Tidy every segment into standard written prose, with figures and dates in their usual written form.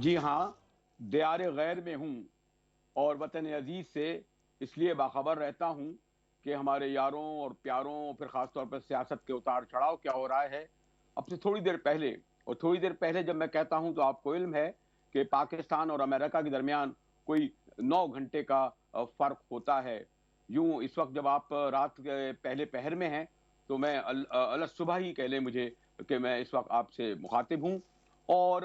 جی ہاں، دیار غیر میں ہوں اور وطن عزیز سے اس لیے باخبر رہتا ہوں کہ ہمارے یاروں اور پیاروں اور پھر خاص طور پر سیاست کے اتار چڑھاؤ کیا ہو رہا ہے اب سے تھوڑی دیر پہلے. اور تھوڑی دیر پہلے جب میں کہتا ہوں تو آپ کو علم ہے کہ پاکستان اور امریکہ کے درمیان کوئی 9 گھنٹے کا فرق ہوتا ہے. یوں اس وقت جب آپ رات کے پہلے پہر میں ہیں تو میں صبح ہی کہہ لیں مجھے کہ میں اس وقت آپ سے مخاطب ہوں. اور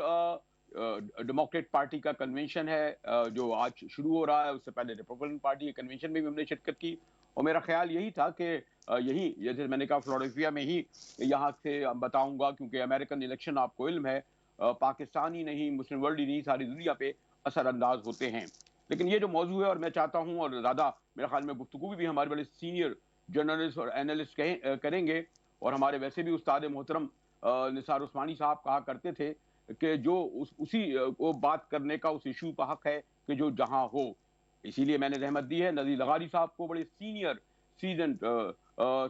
ڈیموکریٹ پارٹی کا کنونشن ہے جو آج شروع ہو رہا ہے. اس سے پہلے ریپبلکن پارٹی کے کنونشن میں بھی ہم نے شرکت کی اور میرا خیال یہی تھا کہ یہی جیسے میں نے کہا فلوریفیا میں ہی یہاں سے بتاؤں گا کیونکہ امریکن الیکشن آپ کو علم ہے پاکستان ہی نہیں مسلم ورلڈ ہی نہیں ساری دنیا پہ اثر انداز ہوتے ہیں. لیکن یہ جو موضوع ہے اور میں چاہتا ہوں اور زیادہ میرے خیال میں گفتگو بھی ہمارے بڑے سینئر جرنلسٹ اور اینالسٹ کریں گے. اور ہمارے ویسے بھی استاد محترم نثار عثمانی صاحب کہا کرتے تھے کہ جو اسی کو بات کرنے کا اس ایشو کا حق ہے کہ جو جہاں ہو. اسی لیے میں نے رحمت دی ہے نذیر لغاری صاحب کو. بڑے سینئر سیزنڈ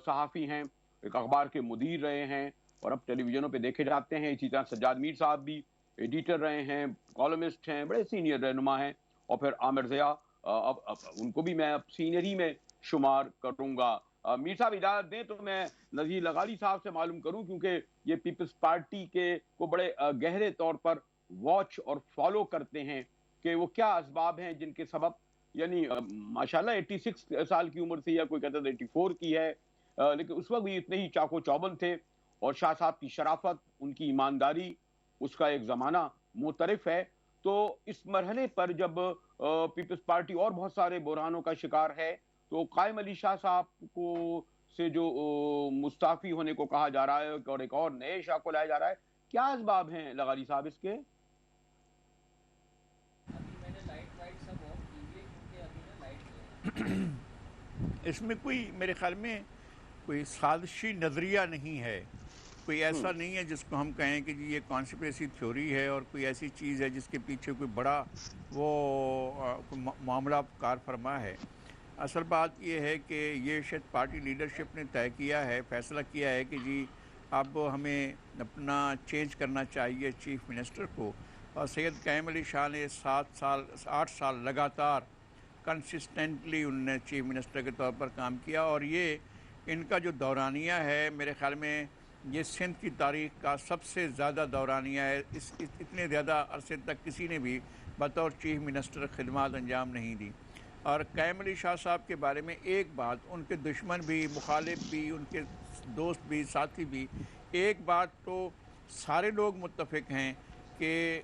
صحافی ہیں, ایک اخبار کے مدیر رہے ہیں اور اب ٹیلی ویژنوں پہ دیکھے جاتے ہیں. اسی طرح سجاد میر صاحب بھی ایڈیٹر رہے ہیں, کالمسٹ ہیں, بڑے سینئر رہنما ہیں. اور پھر عامر ضیاء اب ان کو بھی میں اب سینئر ہی میں شمار کروں گا. میر صاحب اجازت دیں تو میں نذیر لغاری صاحب سے معلوم کروں کیونکہ یہ پیپلز پارٹی کے کو بڑے گہرے طور پر واچ اور فالو کرتے ہیں کہ وہ کیا اسباب ہیں جن کے سبب یعنی ماشاءاللہ 86 سال کی عمر سے یا کوئی کہتا ہے 84 کی ہے لیکن اس وقت بھی اتنے ہی چاقو چوبند تھے. اور شاہ صاحب کی شرافت, ان کی ایمانداری, اس کا ایک زمانہ معترف ہے. تو اس مرحلے پر جب پیپلز پارٹی اور بہت سارے بحرانوں کا شکار ہے تو قائم علی شاہ صاحب کو سے جو مستعفی ہونے کو کہا جا رہا ہے اور ایک اور نئے شاہ کو لایا جا رہا ہے, کیا اسباب ہیں لغاری صاحب اس کے؟ اس میں کوئی میرے خیال میں کوئی سازشی نظریہ نہیں ہے. کوئی ایسا نہیں ہے جس کو ہم کہیں کہ جی یہ کانسپریسی تھیوری ہے اور کوئی ایسی چیز ہے جس کے پیچھے کوئی بڑا وہ معاملہ کار فرما ہے. اصل بات یہ ہے کہ یہ شاید پارٹی لیڈرشپ نے طے کیا ہے, فیصلہ کیا ہے کہ جی اب ہمیں اپنا چینج کرنا چاہیے چیف منسٹر کو. اور سید قائم علی شاہ نے 8 سال لگاتار کنسسٹنٹلی انہوں نے چیف منسٹر کے طور پر کام کیا. اور یہ ان کا جو دورانیہ ہے میرے خیال میں یہ سندھ کی تاریخ کا سب سے زیادہ دورانیہ ہے. اتنے زیادہ عرصے تک کسی نے بھی بطور چیف منسٹر خدمات انجام نہیں دی. اور قائم علی شاہ صاحب کے بارے میں ایک بات, ان کے دشمن بھی, مخالف بھی, ان کے دوست بھی, ساتھی بھی, ایک بات تو سارے لوگ متفق ہیں کہ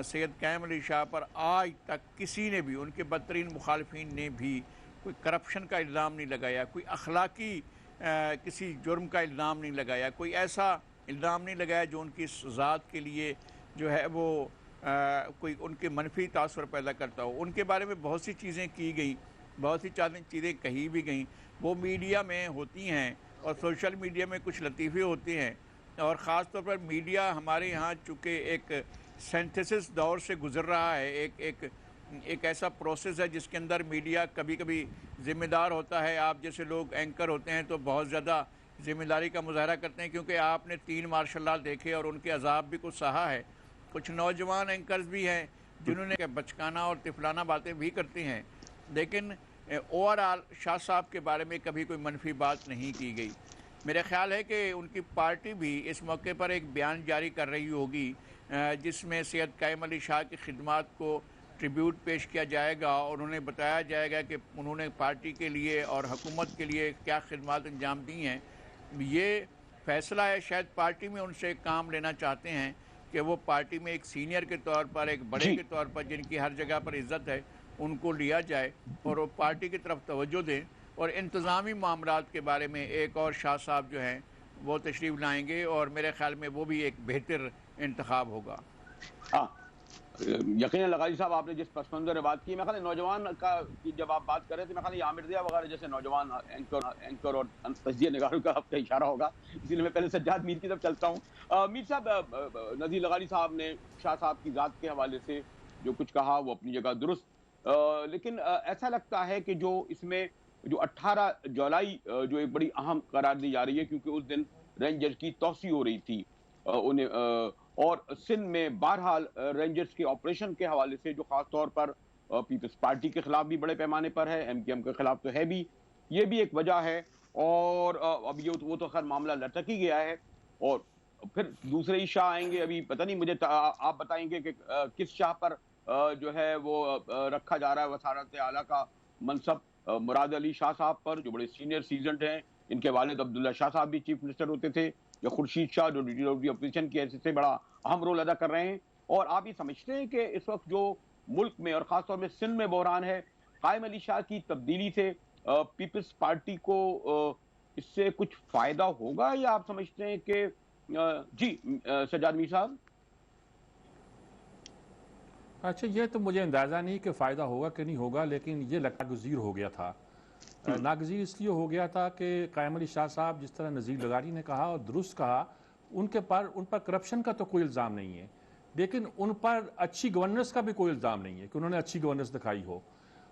سید قائم علی شاہ پر آج تک کسی نے بھی, ان کے بدترین مخالفین نے بھی کوئی کرپشن کا الزام نہیں لگایا, کوئی اخلاقی کسی جرم کا الزام نہیں لگایا, کوئی ایسا الزام نہیں لگایا جو ان کی ذات کے لیے جو ہے وہ کوئی ان کے منفی تاثر پیدا کرتا ہو. ان کے بارے میں بہت سی چیزیں کی گئیں, بہت سی چیزیں کہی بھی گئیں, وہ میڈیا میں ہوتی ہیں اور سوشل میڈیا میں کچھ لطیفے ہوتے ہیں. اور خاص طور پر میڈیا ہمارے یہاں چونکہ ایک سینتھسس دور سے گزر رہا ہے, ایک ایسا پروسیس ہے جس کے اندر میڈیا کبھی کبھی ذمہ دار ہوتا ہے. آپ جیسے لوگ اینکر ہوتے ہیں تو بہت زیادہ ذمہ داری کا مظاہرہ کرتے ہیں کیونکہ آپ نے 3 مارشل لا دیکھے اور ان کے عذاب بھی کچھ سہا ہے. کچھ نوجوان اینکرز بھی ہیں جنہوں نے بچکانہ اور طفلانہ باتیں بھی کرتی ہیں, لیکن اوورآل شاہ صاحب کے بارے میں کبھی کوئی منفی بات نہیں کی گئی. میرا خیال ہے کہ ان کی پارٹی بھی اس موقع پر ایک بیان جاری کر رہی ہوگی جس میں سید قائم علی شاہ کی خدمات کو ٹریبیوٹ پیش کیا جائے گا اور انہیں بتایا جائے گا کہ انہوں نے پارٹی کے لیے اور حکومت کے لیے کیا خدمات انجام دی ہیں. یہ فیصلہ ہے, شاید پارٹی میں ان سے کام لینا چاہتے ہیں کہ وہ پارٹی میں ایک سینئر کے طور پر, ایک بڑے جی کے طور پر جن کی ہر جگہ پر عزت ہے, ان کو لیا جائے اور وہ پارٹی کی طرف توجہ دیں. اور انتظامی معاملات کے بارے میں ایک اور شاہ صاحب جو ہیں وہ تشریف لائیں گے اور میرے خیال میں وہ بھی ایک بہتر انتخاب ہوگا. ہاں, یقیناً لغاری صاحب آپ نے جس پس منظر میں بات کی, میں خیال نوجوان کا جب آپ بات کر رہے تھے میں خیال عامر ضیاء وغیرہ جیسے نوجوان اینکر اور تجزیہ نگاروں کا آپ کا اشارہ ہوگا, اسی لیے میں پہلے سجاد میر کی طرف چلتا ہوں. میر صاحب, نذیر لغاری صاحب نے شاہ صاحب کی ذات کے حوالے سے جو کچھ کہا وہ اپنی جگہ درست, لیکن ایسا لگتا ہے کہ جو اس میں جو 18 جولائی جو ایک بڑی اہم قرار دی جا رہی ہے کیونکہ اس دن رینجر کی توسیع ہو رہی تھی انہیں اور سندھ میں بہرحال رینجرز کے آپریشن کے حوالے سے جو خاص طور پر پیپلز پارٹی کے خلاف بھی بڑے پیمانے پر ہے، ایم کیو ایم کے خلاف تو ہے بھی، یہ بھی ایک وجہ ہے۔ اور اب یہ وہ تو خیر معاملہ لٹک ہی گیا ہے، اور پھر دوسرے ہی شاہ آئیں گے۔ ابھی پتہ نہیں، مجھے آپ بتائیں گے کہ کس شاہ پر جو ہے وہ رکھا جا رہا ہے وزارت اعلیٰ کا منصب؟ مراد علی شاہ صاحب پر، جو بڑے سینئر سیزنڈ ہیں۔ ان کے والد عبداللہ شاہ صاحب بھی چیف منسٹر ہوتے تھے، یا خورشید شاہ جو لیڈر آف دی اپوزیشن کی حیثیت سے بڑا اہم رول ادا کر رہے ہیں۔ اور آپ یہ سمجھتے ہیں کہ اس وقت جو ملک میں اور خاص طور میں سندھ میں بحران ہے، قائم علی شاہ کی تبدیلی سے پیپلز پارٹی کو اس سے کچھ فائدہ ہوگا، یا آپ سمجھتے ہیں کہ جی سجاد میر صاحب؟ اچھا، یہ تو مجھے اندازہ نہیں کہ فائدہ ہوگا کہ نہیں ہوگا، لیکن یہ ناگزیر ہو گیا تھا۔ ناگزیر اس لیے ہو گیا تھا کہ قائم علی شاہ صاحب، جس طرح نذیر لغاری نے کہا اور درست کہا، ان پر کرپشن کا تو کوئی الزام نہیں ہے، لیکن ان پر اچھی گورننس کا بھی کوئی الزام نہیں ہے کہ انہوں نے اچھی گورننس دکھائی ہو۔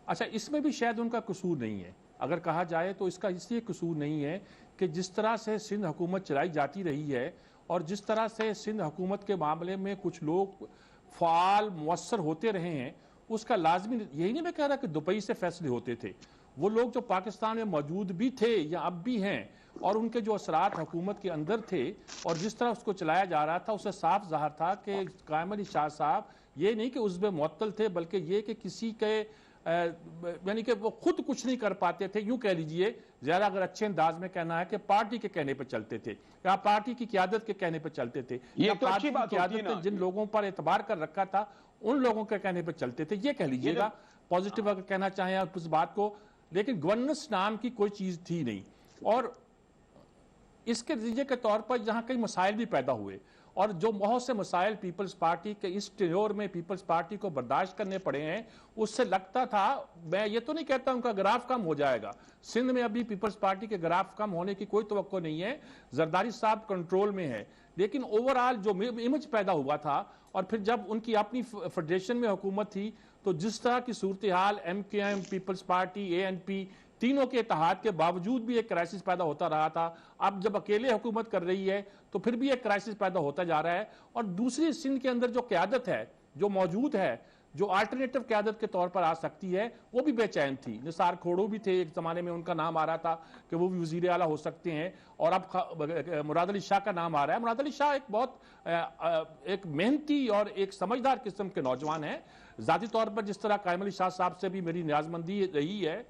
اچھا، اس میں بھی شاید ان کا قصور نہیں ہے، اگر کہا جائے تو اس کا اس لیے قصور نہیں ہے کہ جس طرح سے سندھ حکومت چلائی جاتی رہی ہے، اور جس طرح سے سندھ حکومت کے معاملے میں کچھ لوگ فعال مؤثر ہوتے رہے ہیں، اس کا لازمی یہی نہیں میں کہہ رہا کہ دبئی سے فیصلے ہوتے تھے۔ وہ لوگ جو پاکستان میں موجود بھی تھے یا اب بھی ہیں، اور ان کے جو اثرات حکومت کے اندر تھے اور جس طرح اس کو چلایا جا رہا تھا، اس سے صاف ظاہر تھا کہ قائم علی شاہ صاحب یہ نہیں کہ عضو معطل تھے، بلکہ یہ کہ کسی کے یعنی کہ وہ خود کچھ نہیں کر پاتے تھے، یوں کہہ لیجئے، زیادہ اگر اچھے انداز میں کہنا ہے کہ پارٹی کے کہنے پہ چلتے تھے، یا پارٹی کی قیادت کے کہنے پہ چلتے تھے، یا پارٹی کی قیادت نے جن لوگوں پر اعتبار کر رکھا تھا ان لوگوں کے کہنے پہ چلتے تھے، یہ کہہ لیجئے گا پوزیٹیو اگر کہنا چاہیں آپ اس بات کو۔ لیکن گورننس نام کی کوئی چیز تھی نہیں، اور اس کے نتیجے کے طور پر یہاں کئی مسائل بھی پیدا ہوئے، اور جو بہت سے مسائل پیپلز پارٹی کے اس ٹینیور میں پیپلز پارٹی کو برداشت کرنے پڑے ہیں، اس سے لگتا تھا، میں یہ تو نہیں کہتا ان کا گراف کم ہو جائے گا، سندھ میں ابھی پیپلز پارٹی کے گراف کم ہونے کی کوئی توقع نہیں ہے، زرداری صاحب کنٹرول میں ہے، لیکن اوورآل جو امیج پیدا ہوا تھا، اور پھر جب ان کی اپنی فیڈریشن میں حکومت تھی، تو جس طرح کی صورتحال M Q M, Peoples Party, A N P, تینوں کے اتحاد کے باوجود بھی ایک کرائسس پیدا ہوتا رہا تھا۔ اب جب اکیلے حکومت کر رہی ہے تو پھر بھی ایک کرائسس پیدا ہوتا جا رہا ہے، اور دوسری سندھ کے اندر جو قیادت ہے، جو موجود ہے، جو آلٹرنیٹو قیادت کے طور پر آ سکتی ہے، وہ بھی بے چین تھی۔ نثار کھوڑو بھی تھے، ایک زمانے میں ان کا نام آ رہا تھا کہ وہ بھی وزیر اعلیٰ ہو سکتے ہیں، اور اب مراد علی شاہ کا نام آ رہا ہے۔ مراد علی شاہ ایک بہت ایک محنتی اور ایک سمجھدار قسم کے نوجوان ہیں۔ ذاتی طور پر جس طرح قائم علی شاہ صاحب سے بھی میری نیازمندی رہی ہے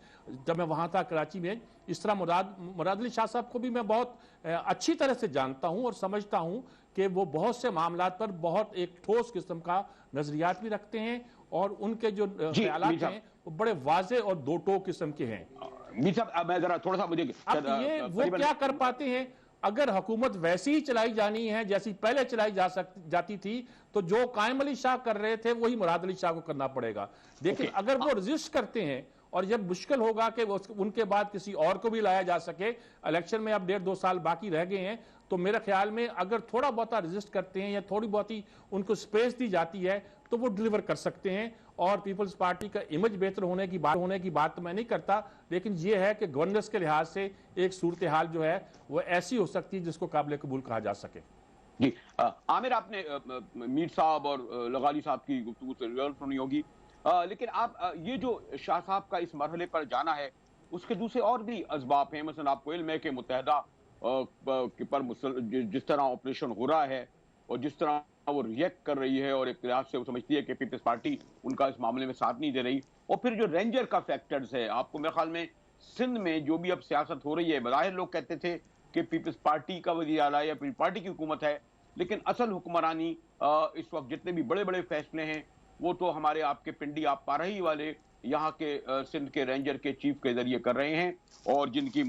جب میں وہاں تھا کراچی میں، اس طرح مراد علی شاہ صاحب کو بھی میں بہت اچھی طرح سے جانتا ہوں اور سمجھتا ہوں کہ وہ بہت سے معاملات پر بہت ایک ٹھوس قسم کا نظریات بھی رکھتے ہیں، اور ان کے جو خیالات ہیں وہ بڑے واضح اور دو ٹوک قسم کے ہیں۔ میر صاحب، میں ذرا تھوڑا سا مجھے اب یہ وہ کیا کر پاتے ہیں؟ اگر حکومت ویسی ہی چلائی جانی ہے جیسی پہلے چلائی جاتی تھی، تو جو قائم علی شاہ کر رہے تھے وہی مراد علی شاہ کو کرنا پڑے گا۔ لیکن اگر وہ رزسٹ کرتے ہیں، اور جب مشکل ہوگا کہ ان کے بعد کسی اور کو بھی لایا جا سکے، الیکشن میں اب 1.5-2 سال باقی رہ گئے ہیں، تو میرے خیال میں اگر تھوڑا بہت رزسٹ کرتے ہیں یا تھوڑی بہت ان کو سپیس دی جاتی ہے تو وہ ڈیلیور کر سکتے ہیں۔ اور پیپلز پارٹی کا امیج بہتر ہونے کی بات تو میں نہیں کرتا، لیکن یہ ہے کہ گورننس کے لحاظ سے ایک صورتحال جو ہے وہ ایسی ہو سکتی ہے جس کو قابل قبول کہا جا سکے۔ جی عامر، آپ نے میر صاحب اور لغاری صاحب کی گفتگو سے ریزلٹ سنی ہوگی، لیکن آپ یہ جو شاہ صاحب کا اس مرحلے پر جانا ہے، اس کے دوسرے اور بھی اسباب ہیں۔ مثلا آپ کو علم ہے کہ متحدہ پر جس طرح آپریشن ہو رہا ہے اور جس طرح وہ ریئیکٹ کر رہی ہے، اور ایک لحاظ سے وہ سمجھتی ہے کہ پیپلز پارٹی ان کا اس معاملے میں ساتھ نہیں دے رہی، اور پھر جو رینجر کا فیکٹرز ہے، آپ کو میرے خیال میں سندھ میں جو بھی اب سیاست ہو رہی ہے، بظاہر لوگ کہتے تھے کہ پیپلز پارٹی کا وزیر اعلیٰ یا پیپلز پارٹی کی حکومت ہے، لیکن اصل حکمرانی اس وقت جتنے بھی بڑے بڑے فیصلے ہیں وہ تو ہمارے آپ کے پنڈی آپ پارہی والے یہاں کے سندھ کے رینجر کے چیف کے ذریعے کر رہے ہیں، اور جن کی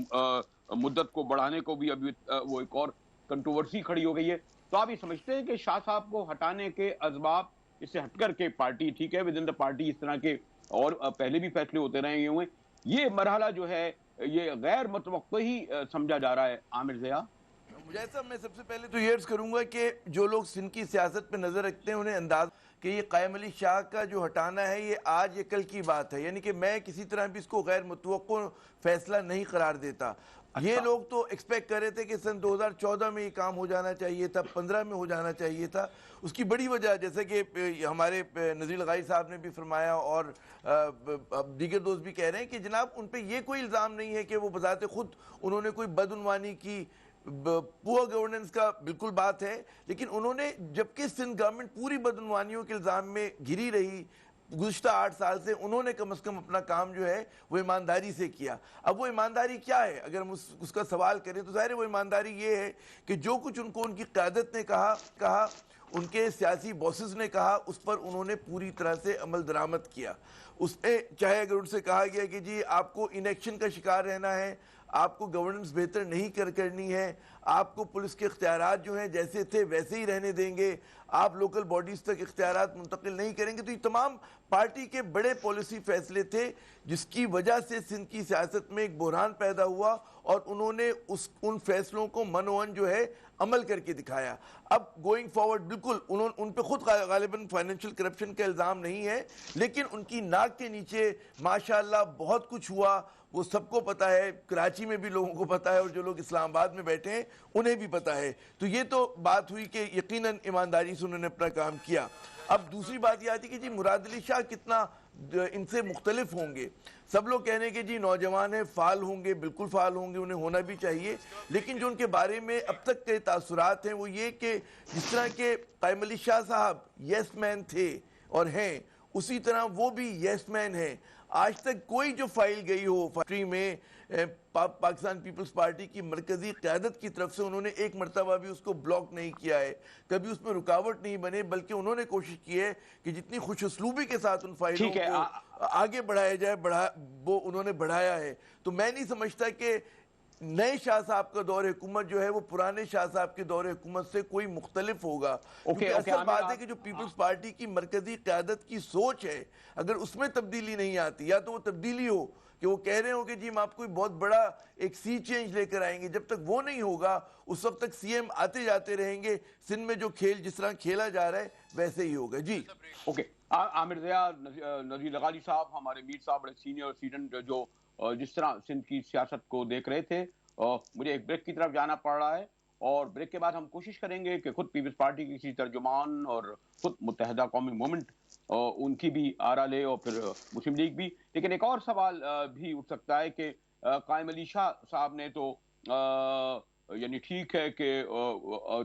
مدت کو بڑھانے کو بھی ابھی وہ ایک اور کنٹروورسی کھڑی ہو گئی ہے۔ تو آپ یہ سمجھتے ہیں کہ شاہ صاحب کو ہٹانے کے اسباب، اس سے ہٹ کر کے پارٹی ٹھیک ہے ود ان دا پارٹی اس طرح کے اور پہلے بھی فیصلے ہوتے رہے ہوئے، یہ مرحلہ جو ہے یہ غیر متوقع ہی سمجھا جا رہا ہے؟ عامر ضیاء؟ مجاہد صاحب، میں سب سے پہلے تو یہ عرض کروں گا کہ جو لوگ سندھ کی سیاست پہ نظر رکھتے ہیں انہیں انداز کہ یہ قائم علی شاہ کا جو ہٹانا ہے یہ آج یا کل کی بات ہے، یعنی کہ میں کسی طرح بھی اس کو غیر متوقع فیصلہ نہیں قرار دیتا۔ یہ لوگ تو ایکسپیکٹ کر رہے تھے کہ سن 2014 میں یہ کام ہو جانا چاہیے تھا، 15 میں ہو جانا چاہیے تھا. اس کی بڑی وجہ جیسے کہ ہمارے نذیر لغاری صاحب نے بھی فرمایا اور دیگر دوست بھی کہہ رہے ہیں کہ جناب ان پہ یہ کوئی الزام نہیں ہے کہ وہ بذات خود انہوں نے کوئی بدعنوانی کی. پور گورننس کا بالکل بات ہے، لیکن انہوں نے جبکہ سندھ گورنمنٹ پوری بدعنوانیوں کے الزام میں گھری رہی گزشتہ 8 سال سے، انہوں نے کم از کم اپنا کام جو ہے وہ ایمانداری سے کیا. اب وہ ایمانداری کیا ہے اگر ہم اس کا سوال کریں تو ظاہر ہے وہ ایمانداری یہ ہے کہ جو کچھ ان کو ان کی قیادت نے کہا ان کے سیاسی باسز نے کہا اس پر انہوں نے پوری طرح سے عمل درآمد کیا. اس میں چاہے اگر ان سے کہا گیا کہ جی آپ کو انیکشن کا شکار رہنا ہے، آپ کو گورننس بہتر نہیں کرنی ہے، آپ کو پولیس کے اختیارات جو ہیں جیسے تھے ویسے ہی رہنے دیں گے، آپ لوکل باڈیز تک اختیارات منتقل نہیں کریں گے، تو یہ تمام پارٹی کے بڑے پالیسی فیصلے تھے جس کی وجہ سے سندھ کی سیاست میں ایک بحران پیدا ہوا اور انہوں نے ان فیصلوں کو منوان جو ہے عمل کر کے دکھایا. اب گوئنگ فارورڈ بالکل ان پہ خود غالباً فائنینشیل کرپشن کا الزام نہیں ہے، لیکن ان کی ناک کے نیچے ماشاءاللہ بہت کچھ ہوا. وہ سب کو پتا ہے، کراچی میں بھی لوگوں کو پتا ہے اور جو لوگ اسلام آباد میں بیٹھے ہیں انہیں بھی پتا ہے. تو یہ تو بات ہوئی کہ یقیناً ایمانداری سے انہوں نے اپنا کام کیا. اب دوسری بات یہ آتی کہ جی مراد علی شاہ کتنا ان سے مختلف ہوں گے. سب لوگ کہنے ہیں کہ جی نوجوان ہیں، فعال ہوں گے، بالکل فعال ہوں گے، انہیں ہونا بھی چاہیے، لیکن جو ان کے بارے میں اب تک کے تاثرات ہیں وہ یہ کہ جس طرح کے قائم علی شاہ صاحب یس مین تھے اور ہیں، اسی طرح وہ بھی یس مین ہیں. آج تک کوئی جو فائل گئی ہو فیکٹری میں پاکستان پیپلز پارٹی کی مرکزی قیادت کی طرف سے انہوں نے ایک مرتبہ بھی اس کو بلاک نہیں کیا ہے، کبھی اس میں رکاوٹ نہیں بنے، بلکہ انہوں نے کوشش کی ہے کہ جتنی خوش اسلوبی کے ساتھ ان فائلوں کو آگے بڑھایا جائے وہ انہوں نے بڑھایا ہے. تو میں نہیں سمجھتا کہ نئے شاہ صاحب کا دور حکومت جو ہے وہ پرانے شاہ صاحب کے دور حکومت سے کوئی مختلف ہوگا. کیونکہ اصل بات ہے کہ جو پیپلز پارٹی کی مرکزی قیادت کی سوچ ہے اگر اس میں تبدیلی نہیں آتی، یا تو وہ تبدیلی ہو کہ وہ کہہ رہے ہوں کہ جی ہم آپ کو بہت بڑا ایک سی چینج لے کر آئیں گے، جب تک وہ نہیں ہوگا اس وقت تک سی ایم آتے جاتے رہیں گے. سندھ میں جو کھیل جس طرح کھیلا جا رہا ہے ویسے ہی ہوگا. جی اوکے عامر ضیاء، نذیر لغاری صاحب، ہمارے میر صاحب بڑے سینئر اسٹوڈنٹ جو جس طرح سندھ کی سیاست کو دیکھ رہے تھے. مجھے ایک بریک کی طرف جانا پڑ رہا ہے اور بریک کے بعد ہم کوشش کریں گے کہ خود پیپلز پارٹی کی کسی ترجمان اور خود متحدہ قومی موومنٹ ان کی بھی آرا لے اور پھر مسلم لیگ بھی. لیکن ایک اور سوال بھی اٹھ سکتا ہے کہ قائم علی شاہ صاحب نے تو یعنی ٹھیک ہے کہ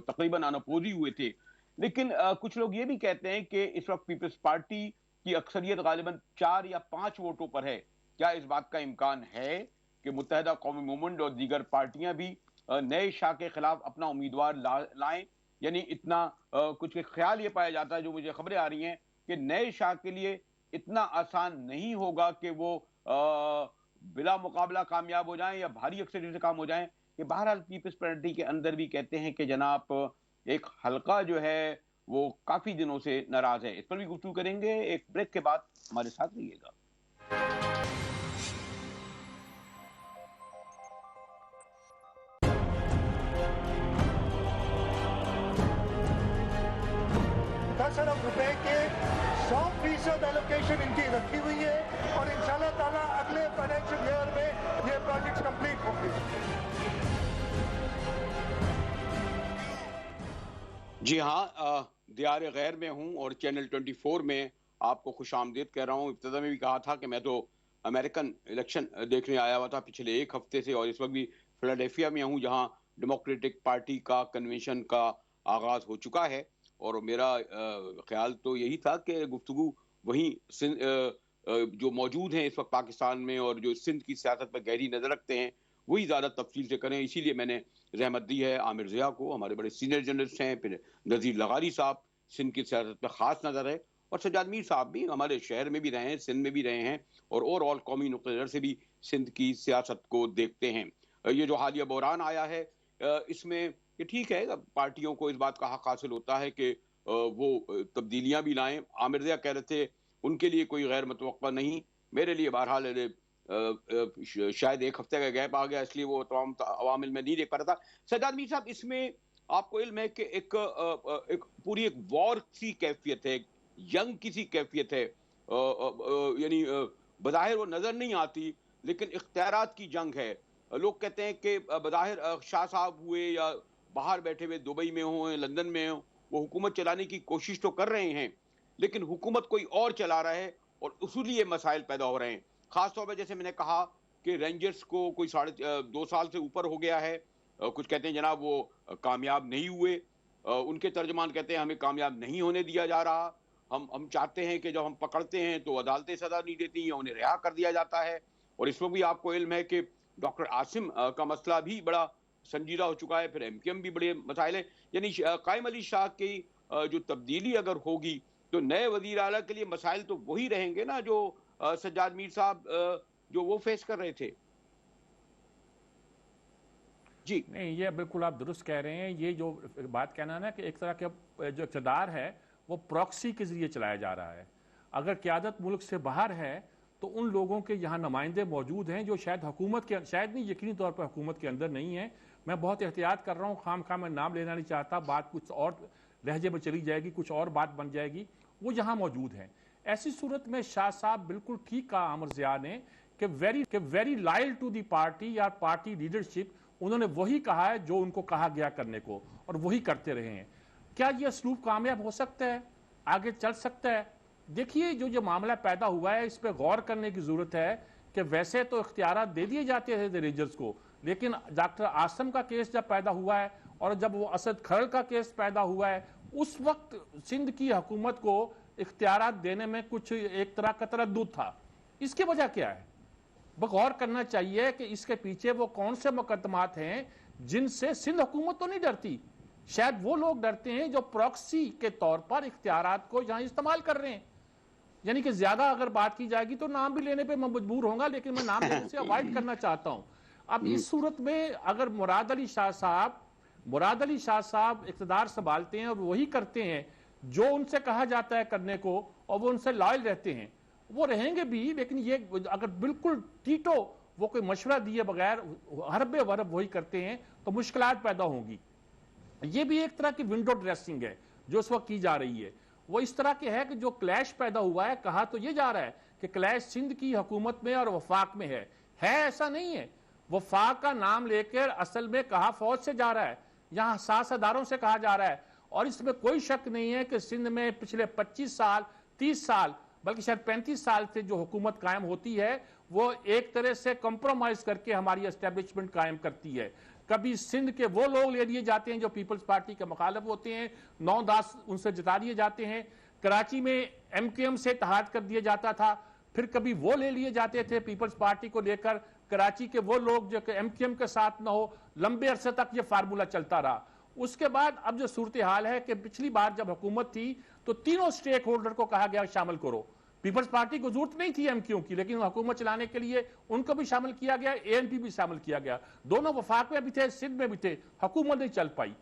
تقریباً انپوزی ہوئے تھے، لیکن کچھ لوگ یہ بھی کہتے ہیں کہ اس وقت پیپلز پارٹی کی اکثریت غالباً 4 یا 5 ووٹوں پر ہے. کیا اس بات کا امکان ہے کہ متحدہ قومی موومنٹ اور دیگر پارٹیاں بھی نئے شاہ کے خلاف اپنا امیدوار لائیں؟ یعنی اتنا کچھ خیال یہ پایا جاتا ہے، جو مجھے خبریں آ رہی ہیں کہ نئے شاہ کے لیے اتنا آسان نہیں ہوگا کہ وہ بلا مقابلہ کامیاب ہو جائیں یا بھاری اکثریت سے کام ہو جائیں. کہ بہرحال پیپلز پارٹی کے اندر بھی کہتے ہیں کہ جناب ایک حلقہ جو ہے وہ کافی دنوں سے ناراض ہے. اس پر بھی گفتگو کریں گے ایک بریک کے بعد. ہمارے ساتھ رہیے گا. روپے کے 100% ایلوکیشن ان کی رکھی ہوئی ہے اور انشاءاللہ تعالیٰ اگلے فائنینشیل ایئر میں یہ پروجیکٹس کمپلیٹ ہوں گے. جی ہاں، دیار غیر میں ہوں اور چینل 24 میں آپ کو خوش آمدید کہہ رہا ہوں. ابتدا میں بھی کہا تھا کہ میں تو امریکن الیکشن دیکھنے آیا ہوا تھا پچھلے ایک ہفتے سے، اور اس وقت بھی فلاڈیلفیا میں ہوں جہاں ڈیموکریٹک پارٹی کا کنونشن کا آغاز ہو چکا ہے. اور میرا خیال تو یہی تھا کہ گفتگو وہیں جو موجود ہیں اس وقت پاکستان میں اور جو سندھ کی سیاست پر گہری نظر رکھتے ہیں وہی زیادہ تفصیل سے کریں. اسی لیے میں نے رحمت دی ہے عامر ضیاء کو، ہمارے بڑے سینئر جرنلسٹ ہیں، پھر نذیر لغاری صاحب سندھ کی سیاست پہ خاص نظر ہے، اور سجاد میر صاحب بھی ہمارے شہر میں بھی رہے ہیں، سندھ میں بھی رہے ہیں، اور اوور آل قومی نقطہ نظر سے بھی سندھ کی سیاست کو دیکھتے ہیں. یہ جو حالیہ بحران آیا ہے اس میں یہ ٹھیک ہے پارٹیوں کو اس بات کا حق حاصل ہوتا ہے کہ وہ تبدیلیاں بھی لائیں. عامر ضیاء کہہ رہے تھے ان کے لیے کوئی غیر متوقع نہیں، میرے لیے بہرحال شاید ایک ہفتے کا گیپ آ گیا اس لیے وہ تمام عوامل میں نہیں دیکھ پا رہا تھا. سجاد میر صاحب، اس میں آپ کو علم ہے کہ ایک پوری ایک وار سی کیفیت ہے، ینگ کسی کیفیت ہے، یعنی بظاہر وہ نظر نہیں آتی لیکن اختیارات کی جنگ ہے. لوگ کہتے ہیں کہ بظاہر شاہ صاحب ہوئے یا باہر بیٹھے ہوئے دبئی میں ہوں لندن میں ہوں، وہ حکومت چلانے کی کوشش تو کر رہے ہیں لیکن حکومت کوئی اور چلا رہا ہے اور اصولی یہ مسائل پیدا ہو رہے ہیں. خاص طور پہ جیسے میں نے کہا کہ رینجرز کو کوئی 2.5 سال سے اوپر ہو گیا ہے. کچھ کہتے ہیں جناب وہ کامیاب نہیں ہوئے، ان کے ترجمان کہتے ہیں ہمیں کامیاب نہیں ہونے دیا جا رہا، ہم چاہتے ہیں کہ جب ہم پکڑتے ہیں تو عدالتیں سزا نہیں دیتی یا انہیں رہا کر دیا جاتا ہے. اور اس میں بھی آپ کو علم ہے کہ ڈاکٹر عاصم کا مسئلہ بھی بڑا سنجیدہ ہو چکا ہے، پھر ایم کیو ایم بھی بڑے مسائل ہیں. یعنی قائم علی شاہ کی جو تبدیلی اگر ہوگی تو نئے وزیر اعلیٰ کے لیے مسائل تو وہی رہیں گے نا جو سجاد میر صاحب جو وہ فیس کر رہے تھے. جی نہیں، یہ بالکل آپ درست کہہ رہے ہیں. یہ جو بات کہنا ہے نا کہ ایک طرح کا جو اقتدار ہے وہ پراکسی کے ذریعے چلایا جا رہا ہے. اگر قیادت ملک سے باہر ہے تو ان لوگوں کے یہاں نمائندے موجود ہیں جو شاید حکومت کے شاید نہیں یقینی طور پر حکومت کے اندر نہیں ہیں. میں بہت احتیاط کر رہا ہوں، خام خواہ میں نام لینا نہیں چاہتا، بات کچھ اور لہجے میں چلی جائے گی، کچھ اور بات بن جائے گی. وہ یہاں موجود ہیں. ایسی صورت میں شاہ صاحب بالکل ٹھیک کہا عامر ضیاء نے کہ very loyal to the party یا پارٹی لیڈرشپ. انہوں نے وہی کہا ہے جو ان کو کہا گیا کرنے کو اور وہی کرتے رہے ہیں. کیا یہ اسلوب کامیاب ہو سکتا ہے، آگے چل سکتا ہے؟ دیکھیے جو معاملہ پیدا ہوا ہے اس پہ غور کرنے کی ضرورت ہے کہ ویسے تو اختیارات دے دیے جاتے تھے رینجرز کو، لیکن ڈاکٹر عاصم کا کیس جب پیدا ہوا ہے اور جب وہ اسد کھرڑ کا کیس پیدا ہوا ہے اس وقت سندھ کی حکومت کو اختیارات دینے میں کچھ ایک طرح کا تردد تھا. اس کی وجہ کیا ہے؟ غور کرنا چاہیے کہ اس کے پیچھے وہ کون سے مقدمات ہیں جن سے سندھ حکومت تو نہیں ڈرتی. شاید وہ لوگ ڈرتے ہیں جو پراکسی کے طور پر اختیارات کو یہاں استعمال کر رہے ہیں. یعنی کہ زیادہ اگر بات کی جائے گی تو نام بھی لینے پہ میں مجبور ہوں گا، لیکن میں نام لینے سے اوائڈ کرنا چاہتا ہوں. اب اس صورت میں اگر مراد علی شاہ صاحب اقتدار سنبھالتے ہیں اور وہی کرتے ہیں جو ان سے کہا جاتا ہے کرنے کو اور وہ ان سے لائل رہتے ہیں، وہ رہیں گے بھی. لیکن یہ اگر بالکل ٹیٹو وہ کوئی مشورہ دیے بغیر حرب ورب وہی کرتے ہیں تو مشکلات پیدا ہوں گی. یہ بھی ایک طرح کی ونڈو ڈریسنگ ہے جو اس وقت کی جا رہی ہے. وہ اس طرح کے ہے کہ جو کلیش پیدا ہوا ہے، کہا تو یہ جا رہا ہے کہ کلیش سندھ کی حکومت میں اور وفاق میں ہے. ایسا نہیں ہے. وفاق کا نام لے کر اصل میں کہا فوج سے جا رہا ہے، یہاں سیاستدانوں سے کہا جا رہا ہے. اور اس میں کوئی شک نہیں ہے کہ سندھ میں پچھلے 25 سال 30 سال بلکہ شاید 35 سال سے جو حکومت قائم ہوتی ہے وہ ایک طرح سے کمپرومائز کر کے ہماری اسٹیبلشمنٹ قائم کرتی ہے. کبھی سندھ کے وہ لوگ لے لیے جاتے ہیں جو پیپلز پارٹی کے مخالف ہوتے ہیں، 9-10 ان سے جتا دیے جاتے ہیں. کراچی میں ایم کیو ایم سے اتحاد کر دیا جاتا تھا، پھر کبھی وہ لے لیے جاتے تھے پیپلز پارٹی کو لے کر کراچی کے وہ لوگ جو کہ ایم کیو ایم کے ساتھ نہ ہو. لمبے عرصے تک یہ فارمولہ چلتا رہا. اس کے بعد اب جو صورتحال ہے کہ پچھلی بار جب حکومت تھی تو تینوں سٹیک ہولڈر کو کہا گیا شامل کرو. پیپلز پارٹی کو ضرورت نہیں تھی ایم کیو کی، لیکن حکومت چلانے کے لیے ان کو بھی شامل کیا گیا، اے این پی بھی شامل کیا گیا. دونوں وفاق میں بھی تھے، سندھ میں بھی تھے، حکومت نہیں چل پائی.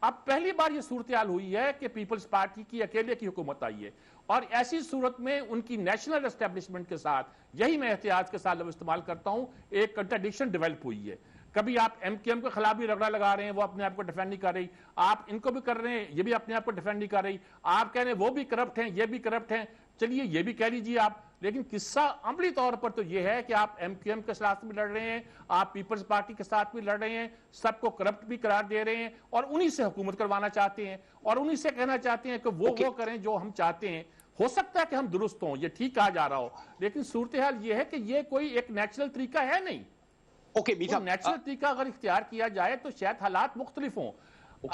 اب پہلی بار یہ صورتحال ہوئی ہے کہ پیپلز پارٹی کی اکیلے کی حکومت آئی ہے اور ایسی صورت میں ان کی نیشنل اسٹیبلشمنٹ کے ساتھ، یہی میں احتیاط کے ساتھ لفظ استعمال کرتا ہوں، ایک کنٹرڈکشن ڈیولپ ہوئی ہے. کبھی آپ ایم کیو ایم کے خلاف بھی رگڑا لگا رہے ہیں، وہ اپنے آپ کو ڈیفینڈ نہیں کر رہی. آپ ان کو بھی کر رہے ہیں، یہ بھی اپنے آپ کو ڈیفینڈ نہیں کر رہی. آپ کہہ رہے ہیں وہ بھی کرپٹ ہیں، یہ بھی کرپٹ ہیں، چلیے یہ بھی کہہ لیجیے آپ. لیکن قصہ عملی طور پر تو یہ ہے کہ آپ ایم کیو ایم کے ساتھ بھی لڑ رہے ہیں، آپ پیپلز پارٹی کے ساتھ بھی لڑ رہے ہیں، سب کو کرپٹ بھی قرار دے رہے ہیں اور انہی سے حکومت کروانا چاہتے ہیں اور انہی سے کہنا چاہتے ہیں کہ وہ کریں جو ہم چاہتے ہیں. ہو سکتا ہے کہ ہم درست ہوں، یہ ٹھیک کہا جا رہا ہو، لیکن صورتحال یہ ہے کہ یہ کوئی ایک نیچرل طریقہ ہے نہیں. نیچرل طریقہ اگر اختیار کیا جائے تو شاید حالات مختلف ہوں.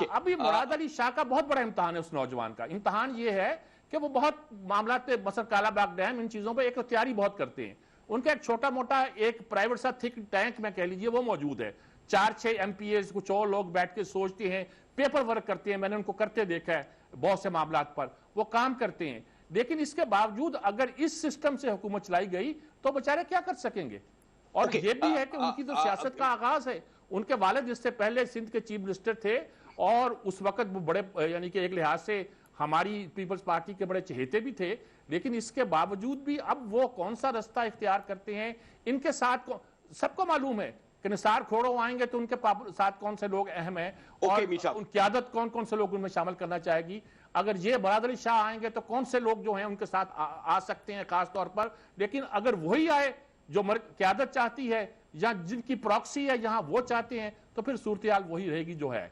ابھی مراد علی شاہ کا بہت بڑا امتحان ہے. اس نوجوان کا امتحان یہ ہے کہ وہ بہت معاملات پہ مثلا کالا باغ ڈیم ان چیزوں پہ ایک اختیاری بہت کرتے ہیں. ان کا ایک چھوٹا موٹا ایک پرائیویٹ سا تھک ٹینک میں کہہ لیجئے وہ موجود ہے. 4-6 ایم پی ایز کچھ اور لوگ بیٹھ کے سوچتے ہیں، پیپر ورک کرتے ہیں. میں نے ان کو کرتے دیکھا ہے بہت سے معاملات پر، وہ کام کرتے ہیں. لیکن اس کے باوجود اگر اس سسٹم سے حکومت چلائی گئی تو بیچارے کیا کر سکیں گے؟ اور یہ بھی ہے کہ ان کی تو سیاست کا آغاز ہے. ان کے والد اس سے پہلے سندھ کے چیف منسٹر تھے اور اس وقت وہ بڑے یعنی کہ ایک لحاظ سے ہماری پیپلز پارٹی کے بڑے چہیتے بھی تھے. لیکن اس کے باوجود بھی اب وہ کون سا رستہ اختیار کرتے ہیں، ان کے ساتھ سب کو معلوم ہے کہ نثار کھوڑو آئیں گے تو ان کے ساتھ کون سے لوگ اہم ہیں اور ان قیادت کون سے لوگ ان میں شامل کرنا چاہے گی. اگر یہ مراد علی شاہ آئیں گے تو کون سے لوگ جو ہیں ان کے ساتھ آ سکتے ہیں خاص طور پر. لیکن اگر وہی آئے جو قیادت چاہتی ہے یا جن کی پراکسی ہے یہاں وہ چاہتے ہیں تو پھر صورتحال وہی رہے گی جو ہے.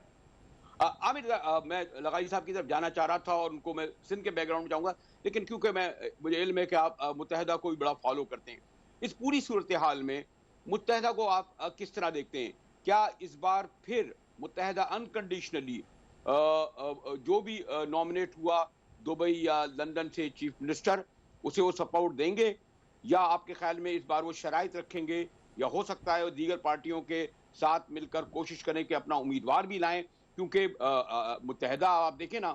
عامر میں لغاری صاحب کی طرف جانا چاہ رہا تھا اور ان کو میں سندھ کے بیک گراؤنڈ میں جاؤں گا، لیکن کیونکہ مجھے علم ہے کہ آپ متحدہ کو بھی بڑا فالو کرتے ہیں، اس پوری صورتحال میں متحدہ کو آپ کس طرح دیکھتے ہیں؟ کیا اس بار پھر متحدہ انکنڈیشنلی جو بھی نامنیٹ ہوا دبئی یا لندن سے چیف منسٹر اسے وہ سپورٹ دیں گے، یا آپ کے خیال میں اس بار وہ شرائط رکھیں گے، یا ہو سکتا ہے وہ دیگر پارٹیوں کے ساتھ مل کر کوشش کریں کہ اپنا امیدوار بھی لائیں؟ کیونکہ متحدہ آپ دیکھیں نا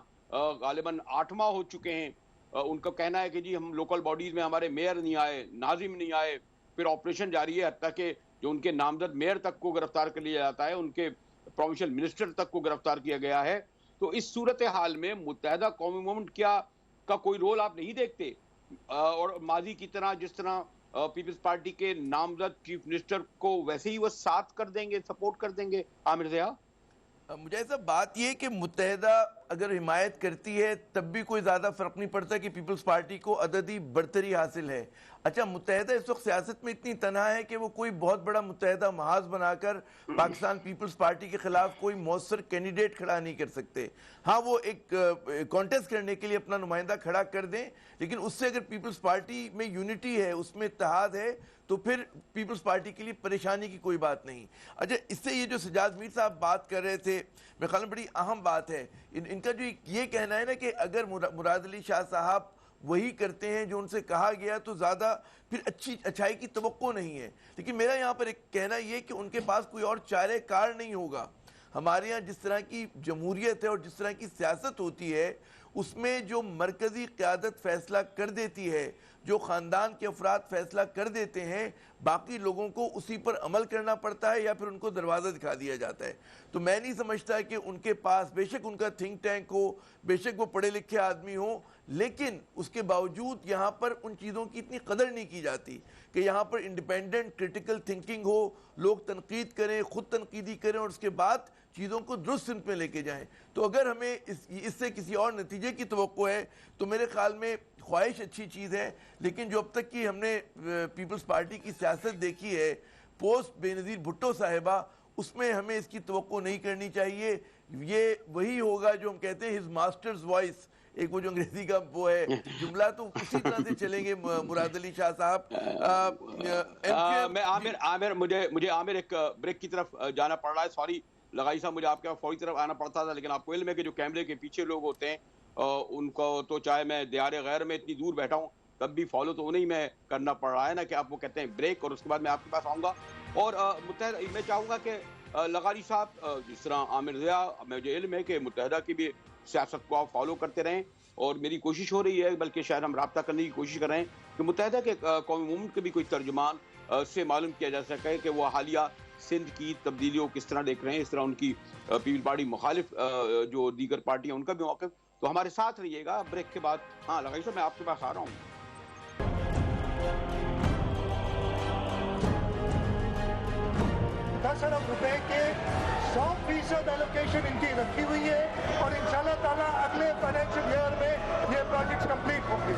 غالباً 8واں ہو چکے ہیں. ان کا کہنا ہے کہ جی ہم لوکل باڈیز میں ہمارے میئر نہیں آئے، ناظم نہیں آئے، پھر آپریشن جاری ہے، حتیٰ کہ جو ان کے نامزد میئر تک کو گرفتار کر لیا جاتا ہے، ان کے پروونشل منسٹر تک کو گرفتار کیا گیا ہے. تو اس صورتحال میں متحدہ قومی موومنٹ کا کوئی رول آپ نہیں دیکھتے؟ اور ماضی کی طرح جس طرح پیپلز پارٹی کے نامزد چیف منسٹر کو ویسے ہی وہ ساتھ کر دیں گے، سپورٹ کر دیں گے؟ عامر ضیاء مجھے ایسا بات یہ ہے کہ متحدہ اگر حمایت کرتی ہے تب بھی کوئی زیادہ فرق نہیں پڑتا کہ پیپلز پارٹی کو عددی برتری حاصل ہے. اچھا متحدہ اس وقت سیاست میں اتنی تنہا ہے کہ وہ کوئی بہت بڑا متحدہ محاذ بنا کر پاکستان پیپلز پارٹی کے خلاف کوئی مؤثر کینڈیڈیٹ کھڑا نہیں کر سکتے. ہاں وہ ایک کانٹیسٹ کرنے کے لیے اپنا نمائندہ کھڑا کر دیں، لیکن اس سے اگر پیپلز پارٹی میں یونٹی ہے، اس میں اتحاد ہے، تو پھر پیپلز پارٹی کے لیے پریشانی کی کوئی بات نہیں. اچھا اس سے یہ جو سجاد میر صاحب بات کر رہے تھے میرے خیال میں بڑی اہم بات ہے. ان کا جو یہ کہنا ہے نا کہ اگر مراد علی شاہ صاحب وہی کرتے ہیں جو ان سے کہا گیا تو زیادہ پھر اچھائی کی توقع نہیں ہے. لیکن میرا یہاں پر ایک کہنا یہ کہ ان کے پاس کوئی اور چارہ کار نہیں ہوگا. ہمارے یہاں جس طرح کی جمہوریت ہے اور جس طرح کی سیاست ہوتی ہے اس میں جو مرکزی قیادت فیصلہ کر دیتی ہے، جو خاندان کے افراد فیصلہ کر دیتے ہیں، باقی لوگوں کو اسی پر عمل کرنا پڑتا ہے یا پھر ان کو دروازہ دکھا دیا جاتا ہے. تو میں نہیں سمجھتا کہ ان کے پاس بے شک ان کا تھنک ٹینک ہو، بے شک وہ پڑھے لکھے آدمی ہوں، لیکن اس کے باوجود یہاں پر ان چیزوں کی اتنی قدر نہیں کی جاتی کہ یہاں پر انڈیپینڈنٹ کریٹیکل تھنکنگ ہو، لوگ تنقید کریں، خود تنقیدی کریں اور اس کے بعد چیزوں کو درست سمت میں لے کے جائیں. تو اگر ہمیں اس سے کسی اور نتیجے کی توقع ہے تو میرے خیال میں خواہش اچھی چیز ہے، لیکن جو اب تک کی ہم نے پیپلز پارٹی کی سیاست دیکھی ہے پوسٹ بے نظیر بھٹو صاحبہ، اس میں ہمیں اس کی توقع نہیں کرنی چاہیے. یہ وہی ہوگا جو ہم کہتے ہیں ہز ماسٹرز وائس، ایک وہ جو انگریزی کا وہ ہے جملہ، تو اسی طرح سے چلیں گے مراد علی شاہ صاحب. میں عامر مجھے عامر ایک بریک کی طرف جانا پڑ رہا ہے. سوری لغائی صاحب، مجھے آپ کے فوری طرف آنا پڑتا تھا، لیکن آپ کو علم ہے کہ جو کیمرے کے پیچھے لوگ ہوتے ہیں ان کو تو چاہے میں دیار غیر میں اتنی دور بیٹھا ہوں تب بھی فالو تو انہیں میں کرنا پڑ رہا ہے نا، کہ آپ وہ کہتے ہیں بریک، اور اس کے بعد میں آپ کے پاس آؤں گا. اور متحدہ میں چاہوں گا کہ لغاری صاحب جس طرح عامر ضیاء، مجھے علم ہے کہ متحدہ کی بھی سیاست کو آپ فالو کرتے رہیں، اور میری کوشش ہو رہی ہے، بلکہ شاید ہم رابطہ کرنے کی کوشش کر رہے ہیں کہ متحدہ کے قومی موومنٹ کے بھی کوئی ترجمان سے معلوم کیا جا سکے کہ وہ حالیہ سندھ کی تبدیلیوں کو کس طرح دیکھ رہے ہیں، اس طرح ان کی پیپل پارٹی مخالف جو دیگر پارٹیاں ان کا بھی موقف. تو ہمارے ساتھ رہیے گا بریک کے بعد. ہاں لغائی صاحب میں آپ کے پاس آ رہا ہوں. 10 ارب روپے کے 100% ایلوکیشن ان کی رکھی ہوئی ہے اور انشاءاللہ تعالیٰ اگلے فائنینشیل ایئر میں یہ پروجیکٹس کمپلیٹ ہوں گے.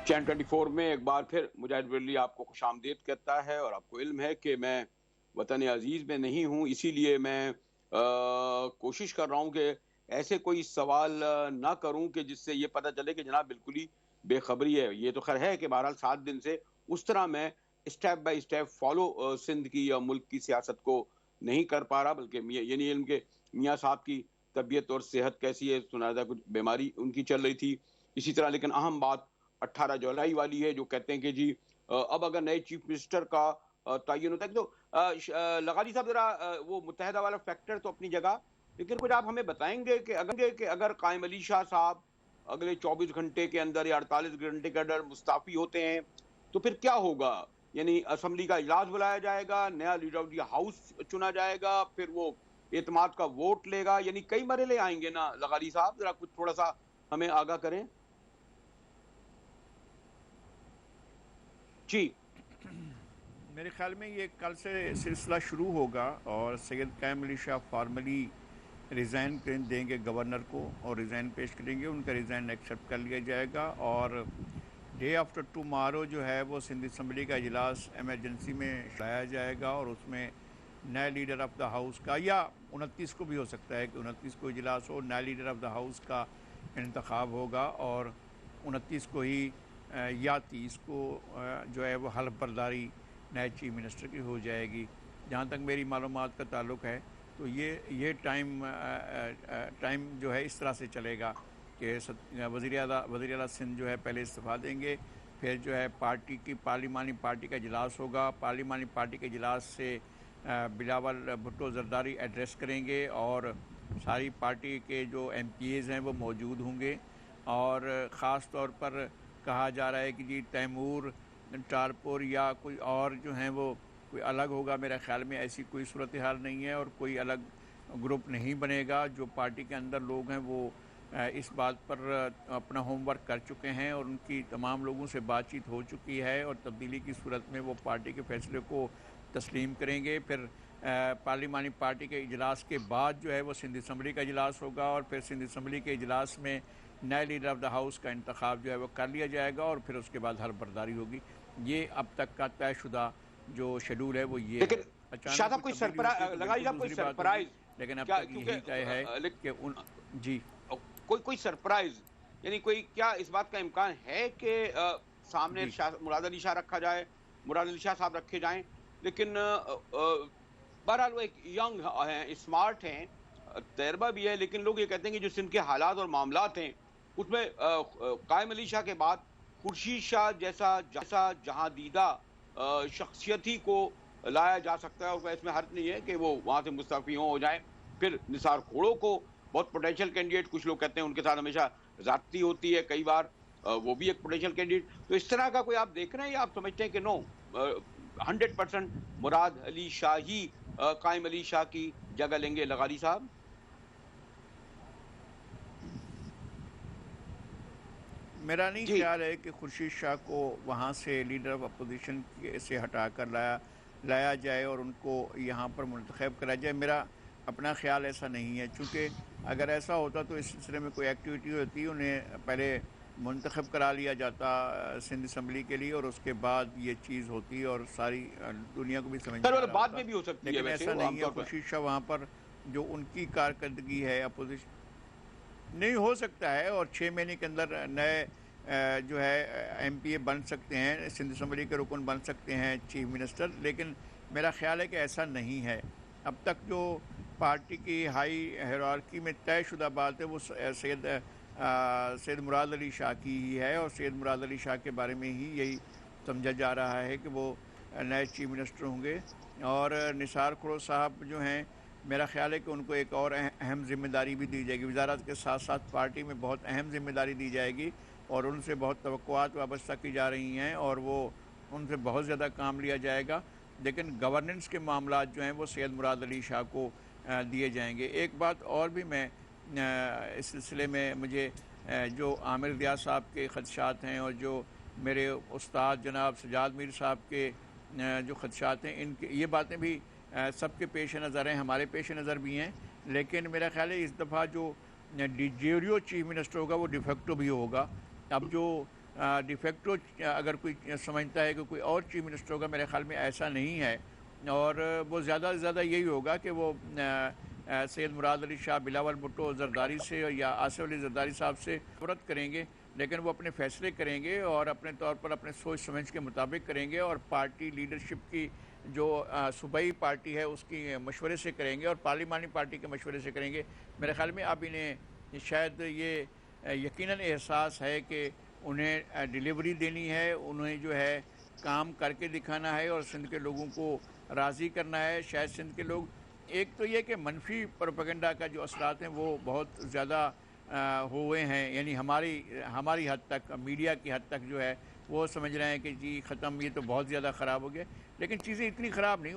چین 24 میں ایک بار پھر مجاہد ویلی آپ کو خوش آمدید کہتا ہے، اور آپ کو علم ہے کہ میں وطن عزیز میں نہیں ہوں، اسی لیے میں کوشش کر رہا ہوں کہ ایسے کوئی سوال نہ کروں کہ جس سے یہ پتہ چلے کہ جناب بالکل ہی بے خبری ہے. یہ تو خیر ہے کہ بہرحال 7 دن سے اس طرح میں step by step follow Sindh کی یا ملک کی سیاست کو نہیں کر پا رہا، بلکہ یہ نہیں علم کہ میاں صاحب کی طبیعت اور صحت کیسی ہے، سنا تھا کچھ بیماری ان کی چل رہی تھی اسی طرح. لیکن اہم بات 18 جولائی والی ہے، جو کہتے ہیں کہ جی اب اگر نئے چیف منسٹر کا تعین ہوتا ہے تو لغاری صاحب ذرا وہ متحدہ والا فیکٹر تو اپنی جگہ، لیکن کچھ آپ ہمیں بتائیں گے کہ اگر قائم علی شاہ صاحب اگلے 24 گھنٹے کے اندر یا 48 گھنٹے کے اندر مستعفی ہوتے ہیں تو پھر کیا ہوگا؟ یعنی اسمبلی کا اجلاس بلایا جائے گا، نیا لیڈر آف دی ہاؤس چنا جائے گا، پھر وہ اعتماد کا ووٹ لے گا، یعنی کئی مرحلے آئیں گے نا لغاری صاحب، ذرا کچھ تھوڑا سا ہمیں آگاہ کریں. جی میرے خیال میں یہ کل سے سلسلہ شروع ہوگا، اور سید قائم علی شاہ فارملی ریزائن دیں گے گورنر کو، اور ریزائن پیش کریں گے، ان کا ریزائن ایکسیپٹ کر لیا جائے گا، اور ڈے آفٹر ٹمارو جو ہے وہ سندھ اسمبلی کا اجلاس ایمرجنسی میں لایا جائے گا اور اس میں نئے لیڈر آف دا ہاؤس کا، یا 29 کو بھی ہو سکتا ہے کہ 29 کو اجلاس ہو، نئے لیڈر آف دا ہاؤس کا انتخاب ہوگا اور 29 کو ہی یا 30 کو جو ہے وہ حلف برداری نئے چیف منسٹر کی ہو جائے گی۔ جہاں تک میری معلومات کا تعلق ہے تو یہ ٹائم جو ہے اس طرح سے چلے گا کہ وزیر اعلیٰ سندھ جو ہے پہلے استعفیٰ دیں گے، پھر جو ہے پارلیمانی پارٹی کا اجلاس ہوگا، پارلیمانی پارٹی کے اجلاس سے بلاول بھٹو زرداری ایڈریس کریں گے اور ساری پارٹی کے جو ایم پی ایز ہیں وہ موجود ہوں گے، اور خاص طور پر کہا جا رہا ہے کہ جی تیمور ٹارپور یا کوئی اور جو ہیں وہ کوئی الگ ہوگا۔ میرے خیال میں ایسی کوئی صورتحال نہیں ہے اور کوئی الگ گروپ نہیں بنے گا۔ جو پارٹی کے اندر لوگ ہیں وہ اس بات پر اپنا ہوم ورک کر چکے ہیں اور ان کی تمام لوگوں سے بات چیت ہو چکی ہے اور تبدیلی کی صورت میں وہ پارٹی کے فیصلے کو تسلیم کریں گے۔ پھر پارلیمانی پارٹی کے اجلاس کے بعد جو ہے وہ سندھ اسمبلی کا اجلاس ہوگا اور پھر سندھ اسمبلی کے اجلاس میں نئے لیڈر آف دا ہاؤس کا انتخاب جو ہے وہ کر لیا جائے گا اور پھر اس کے بعد حلف برداری ہوگی۔ یہ اب تک کا طے شدہ جو شیڈول ہے وہ یہ ہے۔ شاہ صاحب کوئی سرپرائز، لیکن اب تک یہی طے ہے کہ جی کوئی سرپرائز، یعنی کوئی کیا اس بات کا امکان ہے کہ سامنے مراد علی شاہ رکھا جائے، مراد علی شاہ صاحب رکھے جائیں، لیکن بہرحال وہ ایک ینگ ہیں، اسمارٹ ہیں، تجربہ بھی ہے، لیکن لوگ یہ کہتے ہیں کہ جو سندھ کے حالات اور معاملات ہیں اس میں قائم علی شاہ کے بعد خورشید شاہ جیسا جہاں دیدہ شخصیت ہی کو لایا جا سکتا ہے، اور اس میں حرج نہیں ہے کہ وہ وہاں سے مستعفی ہو جائیں۔ پھر نثار کھوڑو کو بہت پوٹینشیل کینڈیڈیٹ، کچھ لوگ کہتے ہیں ان کے ساتھ ہمیشہ زیادتی ہوتی ہے، کئی بار وہ بھی ایک پوٹینشیل کینڈیڈیٹ، تو اس طرح کا کوئی آپ دیکھ رہے ہیں یا آپ سمجھتے ہیں کہ نو 100% مراد علی شاہ ہی قائم علی شاہ کی جگہ لیں گے؟ لغاری صاحب میرا نہیں خیال ہے کہ خورشید شاہ کو وہاں سے لیڈر آف اپوزیشن سے ہٹا کر لایا جائے اور ان کو یہاں پر منتخب کرا جائے۔ میرا اپنا خیال ایسا نہیں ہے، چونکہ اگر ایسا ہوتا تو اس سلسلے میں کوئی ایکٹیویٹی ہوتی، انہیں پہلے منتخب کرا لیا جاتا سندھ اسمبلی کے لیے اور اس کے بعد یہ چیز ہوتی اور ساری دنیا کو بھی سمجھ میں بعد میں بھی ہو سکتی ہے، لیکن ایسا نہیں ہے۔ خورشید شاہ وہاں پر جو ان کی کارکردگی ہے اپوزیشن نہیں ہو سکتا ہے اور 6 مہینے کے اندر نئے جو ہے ایم پی اے بن سکتے ہیں، سندھ اسمبلی کے رکن بن سکتے ہیں چیف منسٹر، لیکن میرا خیال ہے کہ ایسا نہیں ہے۔ اب تک جو پارٹی کی ہائی ہیرارکی میں طے شدہ بات ہے وہ سید مراد علی شاہ کی ہی ہے، اور سید مراد علی شاہ کے بارے میں ہی یہی سمجھا جا رہا ہے کہ وہ نئے چیف منسٹر ہوں گے۔ اور نثار کھوڑو صاحب جو ہیں، میرا خیال ہے کہ ان کو ایک اور اہم ذمہ داری بھی دی جائے گی، وزارت کے ساتھ ساتھ پارٹی میں بہت اہم ذمہ داری دی جائے گی اور ان سے بہت توقعات وابستہ کی جا رہی ہیں اور وہ ان سے بہت زیادہ کام لیا جائے گا، لیکن گورننس کے معاملات جو ہیں وہ سید مراد علی شاہ کو دیے جائیں گے۔ ایک بات اور بھی میں اس سلسلے میں مجھے جو عامر ریاض صاحب کے خدشات ہیں اور جو میرے استاد جناب سجاد میر صاحب کے جو خدشات ہیں، ان کے یہ باتیں بھی سب کے پیش نظر ہیں، ہمارے پیش نظر بھی ہیں، لیکن میرا خیال ہے اس دفعہ جو ڈیجیریو چیف منسٹر ہوگا وہ ڈیفیکٹو بھی ہوگا۔ اب جو ڈیفیکٹو اگر کوئی سمجھتا ہے کہ کوئی اور چیف منسٹر ہوگا، میرے خیال میں ایسا نہیں ہے، اور وہ زیادہ سے زیادہ یہی ہوگا کہ وہ سید مراد علی شاہ بلاول بھٹو زرداری سے یا آصف علی زرداری صاحب سے عبرت کریں گے، لیکن وہ اپنے فیصلے کریں گے اور اپنے طور پر اپنے سوچ سمجھ کے مطابق کریں گے، اور پارٹی لیڈرشپ کی جو صوبائی پارٹی ہے اس کی مشورے سے کریں گے اور پارلیمانی پارٹی کے مشورے سے کریں گے۔ میرے خیال میں اب انہیں شاید یہ یقیناً احساس ہے کہ انہیں ڈیلیوری دینی ہے، انہیں جو ہے کام کر کے دکھانا ہے اور سندھ کے لوگوں کو راضی کرنا ہے۔ شاید سندھ کے لوگ، ایک تو یہ کہ منفی پروپیگنڈا کا جو اثرات ہیں وہ بہت زیادہ ہوئے ہیں، یعنی ہماری حد تک، میڈیا کی حد تک جو ہے وہ سمجھ رہے ہیں کہ جی ختم، یہ تو بہت زیادہ خراب ہو گیا، لیکن چیزیں اتنی خراب نہیں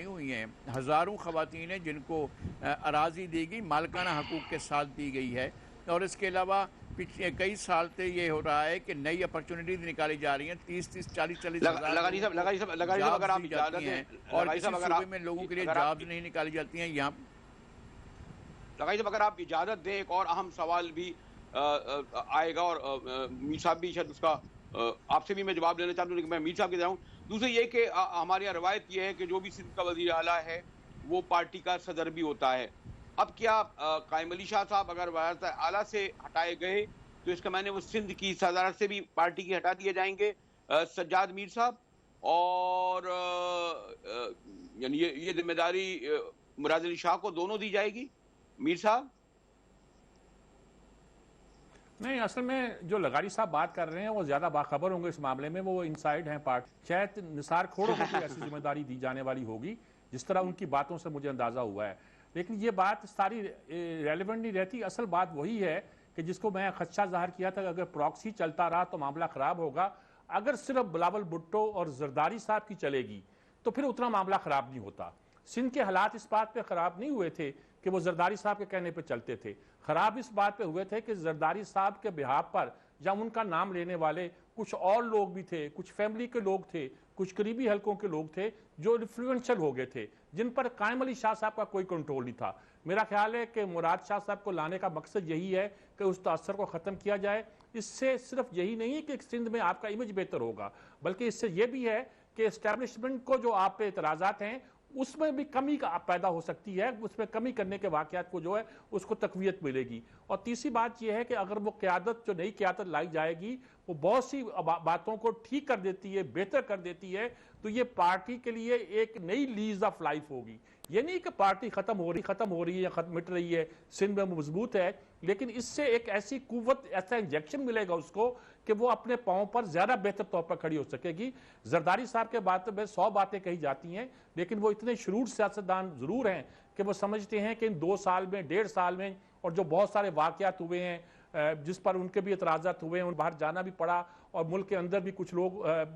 ہوئی ہیں۔ ہزاروں خواتین ہیں جن کو اراضی دی گئی، مالکانہ حقوق کے ساتھ دی گئی ہے، اور اس کے علاوہ پچھلے کئی سال سے یہ ہو رہا ہے کہ نئی اپرچونٹیز نکالی جا رہی ہیں، 30 40 لغاری صاحب اگر آپ اجازت دیں، اور کسی صوبے میں لوگوں کے لیے جابز نہیں نکالی جاتی ہیں یہاں۔ لغاری صاحب اگر آپ اجازت دیں، ایک اور اہم سوال بھی آئے گا اور میر صاحب بھی شاید اس کا آپ سے بھی میں جواب لینا چاہتا ہوں لیکن میں میر صاحب کے جاؤں. دوسرے یہ کہ ہمارے یہاں روایت یہ ہے کہ جو بھی سندھ کا وزیر اعلیٰ ہے وہ پارٹی کا صدر بھی ہوتا ہے. اب کیا قائم علی شاہ صاحب اگر وزارت اعلیٰ سے ہٹائے گئے تو اس کا معنی وہ سندھ کی صدارت سے بھی پارٹی کی ہٹا دیے جائیں گے سجاد میر صاحب, اور یعنی یہ ذمہ داری مراد علی شاہ کو دونوں دی جائے گی میر صاحب؟ نہیں, اصل میں جو لغاری صاحب بات کر رہے ہیں وہ زیادہ باخبر ہوں گے اس معاملے میں, وہ انسائیڈ ہیں پارٹ. شاید نثار کھوڑوں کو کوئی ایسی ذمہ داری دی جانے والی ہوگی جس طرح ان کی باتوں سے مجھے اندازہ ہوا ہے. لیکن یہ بات ساری ریلیونٹ نہیں رہتی. اصل بات وہی ہے کہ جس کو میں خدشہ ظاہر کیا تھا کہ اگر پراکسی چلتا رہا تو معاملہ خراب ہوگا. اگر صرف بلاول بھٹو اور زرداری صاحب کی چلے گی تو پھر اتنا معاملہ خراب نہیں ہوتا. سندھ کے حالات اس بات پہ خراب نہیں ہوئے تھے کہ وہ زرداری صاحب کے کہنے پہ چلتے تھے. خراب اس بات پہ ہوئے تھے کہ زرداری صاحب کے بہاف پر جب ان کا نام لینے والے کچھ اور لوگ بھی تھے, کچھ فیملی کے لوگ تھے, کچھ قریبی حلقوں کے لوگ تھے جو انفلوئنشل ہو گئے تھے, جن پر قائم علی شاہ صاحب کا کوئی کنٹرول نہیں تھا. میرا خیال ہے کہ مراد شاہ صاحب کو لانے کا مقصد یہی ہے کہ اس تاثر کو ختم کیا جائے. اس سے صرف یہی نہیں کہ سندھ میں آپ کا امیج بہتر ہوگا, بلکہ اس سے یہ بھی ہے کہ اسٹیبلشمنٹ کو جو آپ پہ اعتراضات ہیں اس میں بھی کمی کا پیدا ہو سکتی ہے, اس میں کمی کرنے کے واقعات کو جو ہے اس کو تقویت ملے گی. اور تیسری بات یہ ہے کہ اگر وہ قیادت جو نئی قیادت لائی جائے گی وہ بہت سی باتوں کو ٹھیک کر دیتی ہے, بہتر کر دیتی ہے, تو یہ پارٹی کے لیے ایک نئی لیز آف لائف ہوگی. یہ نہیں کہ پارٹی ختم ہو رہی ہے یا مٹ رہی ہے, سندھ میں مضبوط ہے, لیکن اس سے ایک ایسی قوت, ایسا انجیکشن ملے گا اس کو کہ وہ اپنے پاؤں پر زیادہ بہتر طور پر کھڑی ہو سکے گی. زرداری صاحب کے بات میں 100 باتیں کہی جاتی ہیں, لیکن وہ اتنے شرور سیاستدان ضرور ہیں کہ وہ سمجھتے ہیں کہ ان 2 سال میں 1.5 سال میں, اور جو بہت سارے واقعات ہوئے ہیں جس پر ان کے بھی اعتراضات ہوئے ہیں, ان باہر جانا بھی پڑا, اور ملک کے اندر بھی کچھ لوگ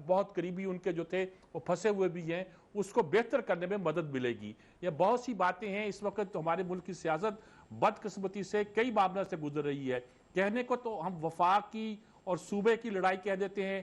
بہت قریبی ان کے جو تھے وہ پھنسے ہوئے بھی ہیں, اس کو بہتر کرنے میں مدد ملے گی. یہ بہت سی باتیں ہیں. اس وقت ہمارے ملک کی سیاست بدقسمتی سے کئی معاملات سے گزر رہی ہے. کہنے کو تو ہم وفاق کی اور صوبے کی لڑائی کہہ دیتے ہیں,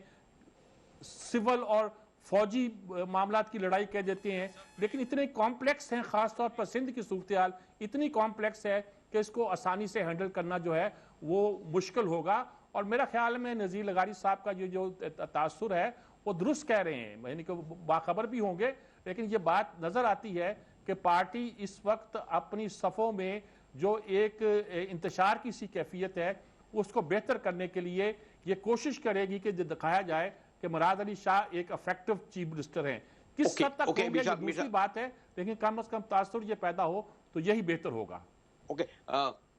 سول اور فوجی معاملات کی لڑائی کہہ دیتے ہیں, لیکن اتنے کمپلیکس ہیں, خاص طور پر سندھ کی صورتحال اتنی کمپلیکس ہے کہ اس کو آسانی سے ہینڈل کرنا جو ہے وہ مشکل ہوگا. اور میرا خیال میں نذیر لغاری صاحب کا جو تاثر ہے وہ درست کہہ رہے ہیں, یعنی کہ باخبر بھی ہوں گے, لیکن یہ بات نظر آتی ہے کہ پارٹی اس وقت اپنی صفوں میں جو ایک انتشار کی سی کیفیت ہے اس کو بہتر کرنے کے لیے یہ کوشش کرے گی کہ دکھایا جائے کہ مراد علی شاہ ایک افیکٹو چیف منسٹر ہیں. کس حد تک ہوں گے یہ دوسری بات ہے, لیکن کم از کم تاثر یہ پیدا ہو تو یہی بہتر ہوگا.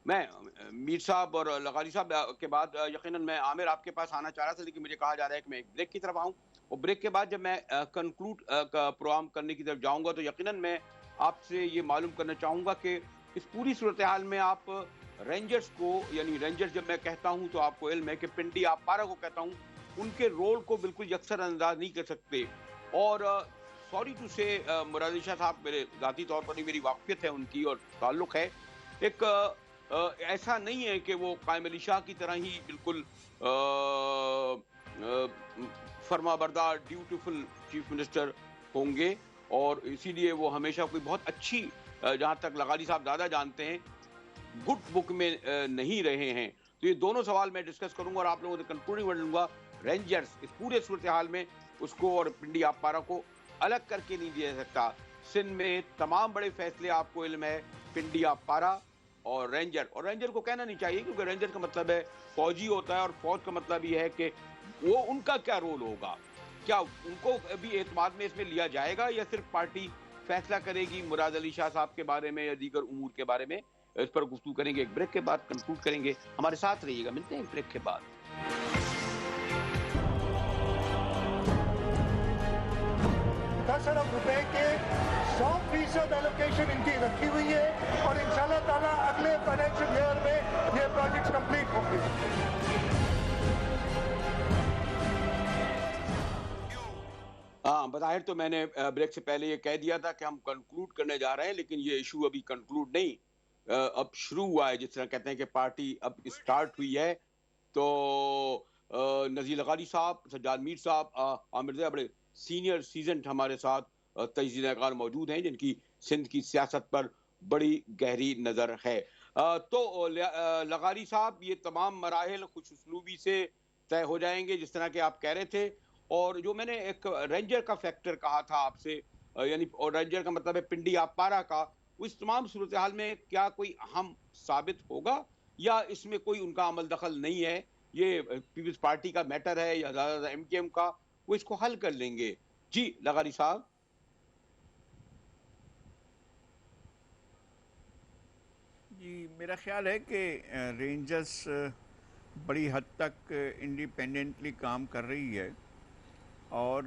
میں میر صاحب اور لغاری صاحب کے بعد یقیناً میں عامر آپ کے پاس آنا چاہ رہا تھا, لیکن مجھے کہا جا رہا ہے کہ میں ایک بریک کی طرف آؤں, اور بریک کے بعد جب میں کنکلوڈ کا پروگرام کرنے کی طرف جاؤں گا تو یقیناً میں آپ سے یہ معلوم کرنا چاہوں گا کہ اس پوری صورتحال میں آپ رینجرز کو, یعنی رینجرز جب میں کہتا ہوں تو آپ کو علم ہے کہ پنڈی آپارا کو کہتا ہوں, ان کے رول کو بالکل یکسر انداز نہیں کر سکتے. اور سوری ٹو سے مراد علی شاہ صاحب میرے ذاتی طور پر نہیں, میری واقفیت ہے ان کی اور تعلق ہے, ایک ایسا نہیں ہے کہ وہ قائم علی شاہ کی طرح ہی بالکل فرما بردار ڈیوٹیفل چیف منسٹر ہوں گے, اور اسی لیے وہ ہمیشہ کوئی بہت اچھی, جہاں تک لغاری صاحب زیادہ جانتے ہیں, گڈ بک میں نہیں رہے ہیں. تو یہ دونوں سوال میں ڈسکس کروں گا اور آپ لوگوں سے کنکلوڈنگ ورڈ لوں گا. رینجرز اس پورے صورتحال میں اس کو اور پنڈی آپارا کو الگ کر کے نہیں دیا سکتا. سندھ میں تمام بڑے فیصلے آپ کو علم ہے پنڈی آپارا اور رینجر, اور رینجر کو کہنا نہیں چاہیے کیونکہ رینجر کا مطلب ہے فوجی ہوتا ہے, اور فوج کا مطلب یہ ہے کہ وہ ان کا کیا رول ہوگا, کیا ان کو بھی اعتماد میں اس میں لیا جائے گا یا صرف پارٹی فیصلہ کرے گی مراد علی شاہ صاحب کے بارے میں یا دیگر امور کے بارے میں. اس پر گفتگو کریں گے, ایک بریک کے بعد کنکلوڈ کریں گے. ہمارے ساتھ رہیے گا, ملتے ہیں ایک بریک کے بعد. 10 ارب روپے کے 100% ایلوکیشن ان کی رکھی ہوئی ہے, اور انشاءاللہ تعالیٰ اگلے فائنینشیل ایئر میں یہ پروجیکٹس کمپلیٹ ہوں گے. ہاں, بظاہر تو میں نے بریک سے پہلے یہ کہہ دیا تھا کہ ہم کنکلوڈ کرنے جا رہے ہیں, لیکن یہ ایشو ابھی کنکلوڈ نہیں, اب شروع ہوا ہے. جس طرح کہتے ہیں کہ پارٹی اب اسٹارٹ ہوئی ہے, تو نذیر لغاری صاحب, سجاد میر صاحب, عامر زیہ بڑے سینئر سیزنٹ ہمارے ساتھ تجزیہ کار موجود ہیں جن کی سندھ کی سیاست پر بڑی گہری نظر ہے. تو لغاری صاحب, یہ تمام مراحل خوش اسلوبی سے طے ہو جائیں گے جس طرح کہ آپ کہہ رہے تھے. اور جو میں نے ایک رینجر کا فیکٹر کہا تھا آپ سے, یعنی اور رینجر کا مطلب ہے پنڈی آپ پارا کا, وہ اس تمام صورتحال میں کیا کوئی اہم ثابت ہوگا یا اس میں کوئی ان کا عمل دخل نہیں ہے؟ یہ پیپلز پارٹی کا میٹر ہے یا زیادہ ایم کیو ایم کا, وہ اس کو حل کر لیں گے؟ جی لغاری صاحب. جی میرا خیال ہے کہ رینجرز بڑی حد تک انڈیپینڈنٹلی کام کر رہی ہے, اور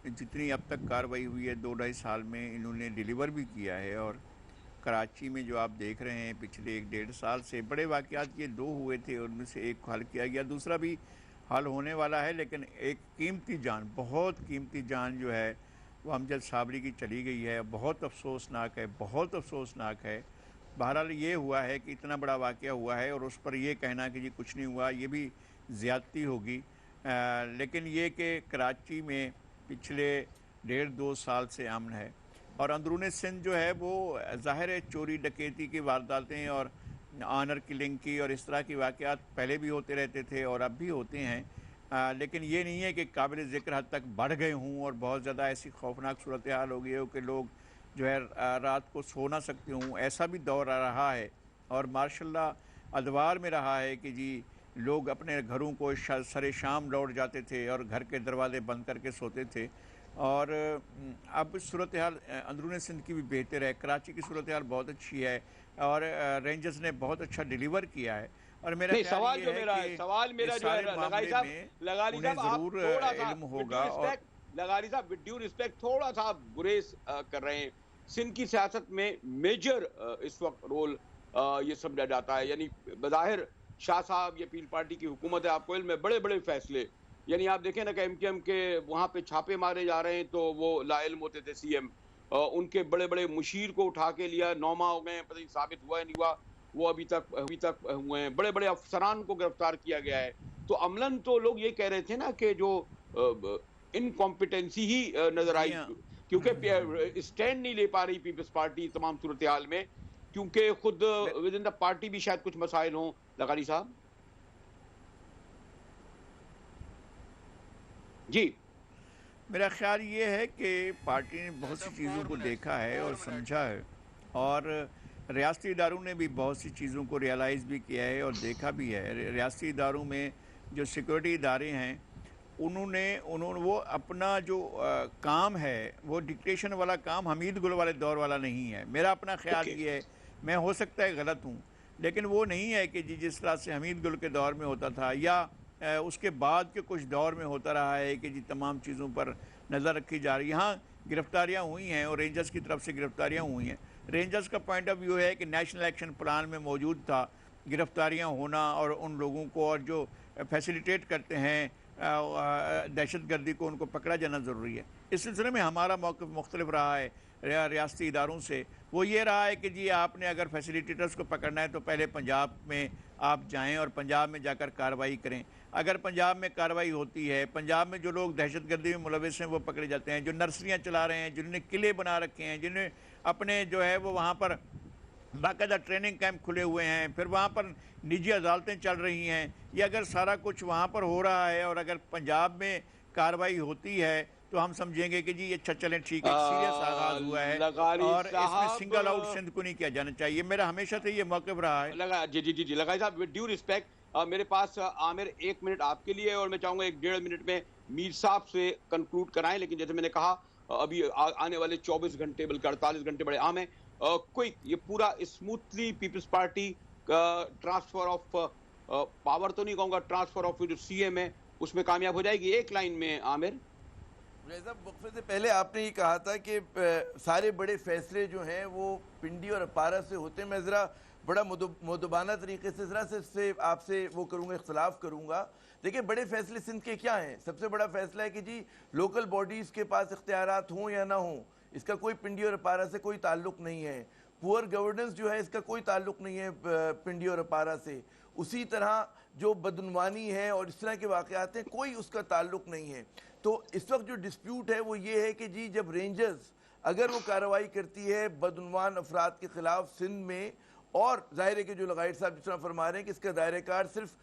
جتنی اب تک کارروائی ہوئی ہے 2-2.5 سال میں انہوں نے ڈیلیور بھی کیا ہے. اور کراچی میں جو آپ دیکھ رہے ہیں پچھلے 1-1.5 سال سے بڑے واقعات یہ 2 ہوئے تھے, ان میں سے ایک حل کیا گیا, دوسرا بھی حل ہونے والا ہے. لیکن ایک قیمتی جان, بہت قیمتی جان جو ہے وہ امجد صابری کی چلی گئی ہے. بہت افسوسناک ہے, بہت افسوسناک ہے. بہرحال یہ ہوا ہے کہ اتنا بڑا واقعہ ہوا ہے اور اس پر یہ کہنا کہ جی کچھ نہیں ہوا, یہ بھی زیادتی ہوگی. لیکن یہ کہ کراچی میں پچھلے 1.5-2 سال سے امن ہے, اور اندرون سندھ جو ہے وہ ظاہر ہے چوری ڈکیتی کی وارداتیں اور آنر کلنگ کی اور اس طرح کی واقعات پہلے بھی ہوتے رہتے تھے اور اب بھی ہوتے ہیں. لیکن یہ نہیں ہے کہ قابل ذکر حد تک بڑھ گئے ہوں اور بہت زیادہ ایسی خوفناک صورتحال ہو گئی ہو کہ لوگ جو ہے رات کو سو نہ سکتے ہوں. ایسا بھی دور آ رہا ہے, اور ماشاء اللہ ادوار میں رہا ہے کہ جی لوگ اپنے گھروں کو سر شام لوٹ جاتے تھے اور گھر کے دروازے بند کر کے سوتے تھے. اور اب صورتحال اندرون سندھ کی بھی بہتر ہے, کراچی کی صورتحال بہت اچھی ہے, اور رینجرز نے بہت اچھا ڈیلیور کیا ہے. اور میرا سوال جو میرا ہے, سوال میرا جو ہے لغاری صاحب آپ تھوڑا سا علم ہوگا. لغاری صاحب ود ڈیو ریسپیکٹ تھوڑا سا آپ گریز کر رہے ہیں. سندھ کی سیاست میں میجر اس وقت رول یہ سمجھا جاتا ہے, یعنی بظاہر شاہ صاحب یہ پیل پارٹی کی حکومت ہے, آپ کو علم ہے بڑے بڑے فیصلے, یعنی آپ دیکھیں نا کہ ایم کیو ایم کے وہاں پہ چھاپے مارے جا رہے ہیں تو وہ لا علم ہوتے تھے سی ایم, ان کے بڑے بڑے مشیر کو اٹھا کے لیا, 9 ماہ ہو گئے ہیں, پتہ نہیں ثابت ہوا ہے نہیں ہوا, وہ ابھی تک ہوئے ہیں. بڑے بڑے افسران کو گرفتار کیا گیا ہے. تو عملاً تو لوگ یہ کہہ رہے تھے نا کہ جو انکمپیٹنسی ہی نظر آئی, کیونکہ اسٹینڈ نہیں لے پا رہی پیپلز پارٹی تمام صورتحال میں, کیونکہ خود ود ان دا پارٹی بھی شاید کچھ مسائل ہوں. لغاری صاحب جی. میرا خیال یہ ہے کہ پارٹی نے بہت سی چیزوں کو دیکھا ہے اور سمجھا ہے, اور ریاستی اداروں نے بھی بہت سی چیزوں کو ریئلائز بھی کیا ہے اور دیکھا بھی ہے. ریاستی اداروں میں جو سیکورٹی ادارے ہیں انہوں نے وہ اپنا جو کام ہے وہ ڈکٹیشن والا کام حمید گل والے دور والا نہیں ہے. میرا اپنا خیال یہ ہے, میں ہو سکتا ہے غلط ہوں, لیکن وہ نہیں ہے کہ جس طرح سے حمید گل کے دور میں ہوتا تھا یا اس کے بعد کے کچھ دور میں ہوتا رہا ہے کہ تمام چیزوں پر نظر رکھی جا رہی. یہاں گرفتاریاں ہوئی ہیں اور رینجرز کی طرف سے گرفتاریاں ہوئی ہیں. رینجرز کا پوائنٹ آف ویو ہے کہ نیشنل ایکشن پلان میں موجود تھا گرفتاریاں ہونا, اور ان لوگوں کو اور جو فیسیلیٹیٹ کرتے ہیں دہشت گردی کو ان کو پکڑا جانا ضروری ہے. اس سلسلے میں ہمارا موقف مختلف رہا ہے ریاستی اداروں سے. وہ یہ رہا ہے کہ آپ نے اگر فیسیلیٹیٹرز کو پکڑنا ہے تو پہلے پنجاب میں آپ جائیں اور پنجاب میں جا کر کارروائی کریں. اگر پنجاب میں کارروائی ہوتی ہے, پنجاب میں جو لوگ دہشت گردی میں ملوث ہیں وہ پکڑے جاتے ہیں, جو نرسریاں چلا رہے ہیں, جنہوں نے قلعے بنا رکھے ہیں, جنہیں اپنے جو ہے وہ وہاں پر باقاعدہ ٹریننگ کیمپ کھلے ہوئے ہیں, پھر وہاں پر نجی عدالتیں چل رہی ہیں, یہ اگر سارا کچھ وہاں پر ہو رہا ہے اور اگر پنجاب میں کارروائی ہوتی ہے تو ہم سمجھیں گے کہ یہ اچھا چلیں ٹھیک ہے, سیریس آغاز ہوا ہے, اور اس میں سنگل آؤٹ سندھ کو نہیں کیا جانا چاہیے. میرا ہمیشہ سے یہ موقف رہا ہے. جی لغاری صاحب ود ڈیو ریسپیکٹ, میرے پاس عامر 1 منٹ آپ کے لیے, اور میں چاہوں گا 1.5 منٹ میں میر صاحب سے کنکلوڈ کرائیں. لیکن جیسے میں نے کہا ابھی آنے والے 24 گھنٹے بلکہ 48 گھنٹے بڑے اہم ہیں. کوئک, یہ پورا اسموتھلی پیپلز پارٹی کا ٹرانسفر آف پاور تو نہیں کہوں گا, ٹرانسفر آف جو سی ایم ہے اس میں کامیاب ہو جائے گی؟ ایک لائن میں عامر. وقفے سے پہلے آپ نے یہ کہا تھا کہ سارے بڑے فیصلے جو ہیں وہ پنڈی اور اپارا سے ہوتے ہیں. میں ذرا بڑا مؤدبانہ طریقے سے ذرا سے آپ سے وہ کروں گا, اختلاف کروں گا. دیکھیں بڑے فیصلے سندھ کے کیا ہیں؟ سب سے بڑا فیصلہ ہے کہ لوکل باڈیز کے پاس اختیارات ہوں یا نہ ہوں, اس کا کوئی پنڈی اور اپارا سے کوئی تعلق نہیں ہے. پور گورننس جو ہے اس کا کوئی تعلق نہیں ہے پنڈی اور اپارا سے. اسی طرح جو بدعنوانی ہے اور اس طرح کے واقعات ہیں, کوئی اس کا تعلق نہیں ہے. تو اس وقت جو ڈسپیوٹ ہے وہ یہ ہے کہ جب رینجرز اگر وہ کارروائی کرتی ہے بدعنوان افراد کے خلاف سندھ میں, اور ظاہر ہے کہ جو لغائر صاحب جس طرح فرما رہے ہیں کہ اس کا دائرہ کار صرف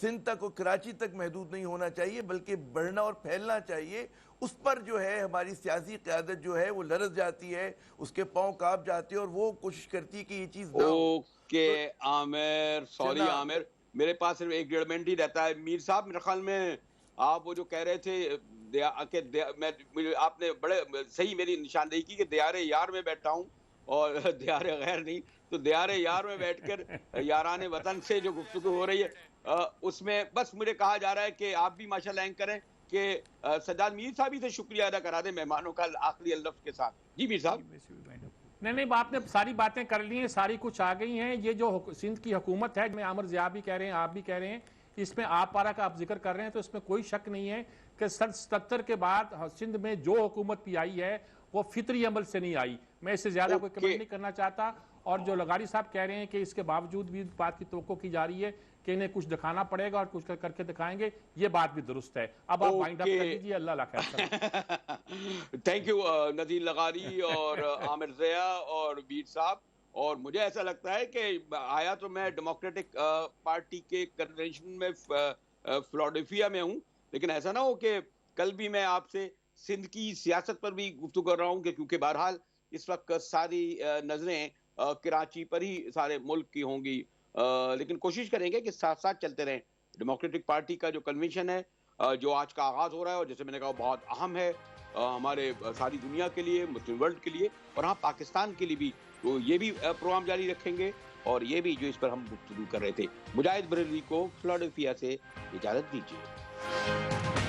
سندھ تک اور کراچی تک محدود نہیں ہونا چاہیے بلکہ بڑھنا اور پھیلنا چاہیے. اس پر جو ہے ہماری سیاسی قیادت جو ہے وہ لرز جاتی ہے, اس کے پاؤں کانپ جاتے ہیں اور وہ کوشش کرتی ہے کہ یہ چیز نہ ہو. اوکے عامر, سوری عامر, میرے پاس صرف 1.5 منٹ ہی رہتا ہے. میر صاحب میرے خیال میں آپ وہ جو کہہ رہے تھے کہ آپ نے بڑے صحیح میری نشاندہی کی کہ دیار یار میں بیٹھا ہوں اور دیار غیر نہیں, تو دیار یار میں بیٹھ کر یاران وطن سے جو گفتگو ہو رہی ہے اس میں بس مجھے کہا جا رہا ہے کہ آپ بھی ماشاءاللہ اینک کریں کہ سجاد میر صاحب ہی سے شکریہ ادا کرا دیں مہمانوں کا آخری لفظ کے ساتھ. جی میر صاحب. نہیں آپ نے ساری باتیں کر لی ہیں, ساری کچھ آ گئی ہیں. یہ جو سندھ کی حکومت ہے, میں عامر ضیاء بھی کہہ رہے ہیں, آپ بھی کہہ رہے ہیں, اس میں آپ پارا کا آپ ذکر کر رہے ہیں, تو اس میں کوئی شک نہیں ہے کہ سن 77 کے بعد سندھ میں جو حکومت بھی آئی ہے وہ فطری عمل سے نہیں آئی. میں اس سے زیادہ کوئی کمنٹ نہیں کرنا چاہتا. اور جو لغاری صاحب کہہ رہے ہیں کہ اس کے باوجود بھی بات کی توقع کی جا رہی ہے کہ انہیں کچھ دکھانا پڑے گا اور کچھ کر کے دکھائیں گے, یہ بات بھی درست ہے. اب آپ وائنڈ اپ کر لیجیے. اللہ خیر. تھینک یو نذیر لغاری اور عامر ضیاء اور بیر صاحب. اور مجھے ایسا لگتا ہے کہ آیا تو میں ڈیموکریٹک پارٹی کے کنونشن میں فلاڈیلفیا میں ہوں, لیکن ایسا نہ ہو کہ کل بھی میں آپ سے سندھ کی سیاست پر بھی گفتگو کر رہا ہوں, کہ کیونکہ بہرحال اس وقت ساری نظریں کراچی پر ہی سارے ملک کی ہوں گی, لیکن کوشش کریں گے کہ ساتھ ساتھ چلتے رہیں. ڈیموکریٹک پارٹی کا جو کنونشن ہے جو آج کا آغاز ہو رہا ہے, اور جیسے میں نے کہا بہت اہم ہے ہمارے ساری دنیا کے لیے, مسلم ورلڈ کے لیے, اور ہاں پاکستان کے لیے بھی, تو یہ بھی پروگرام جاری رکھیں گے. اور یہ بھی جو اس پر ہم گفتگو کر رہے تھے. مجاہد بریلوی کو فلاڈیلفیا سے اجازت دیجیے.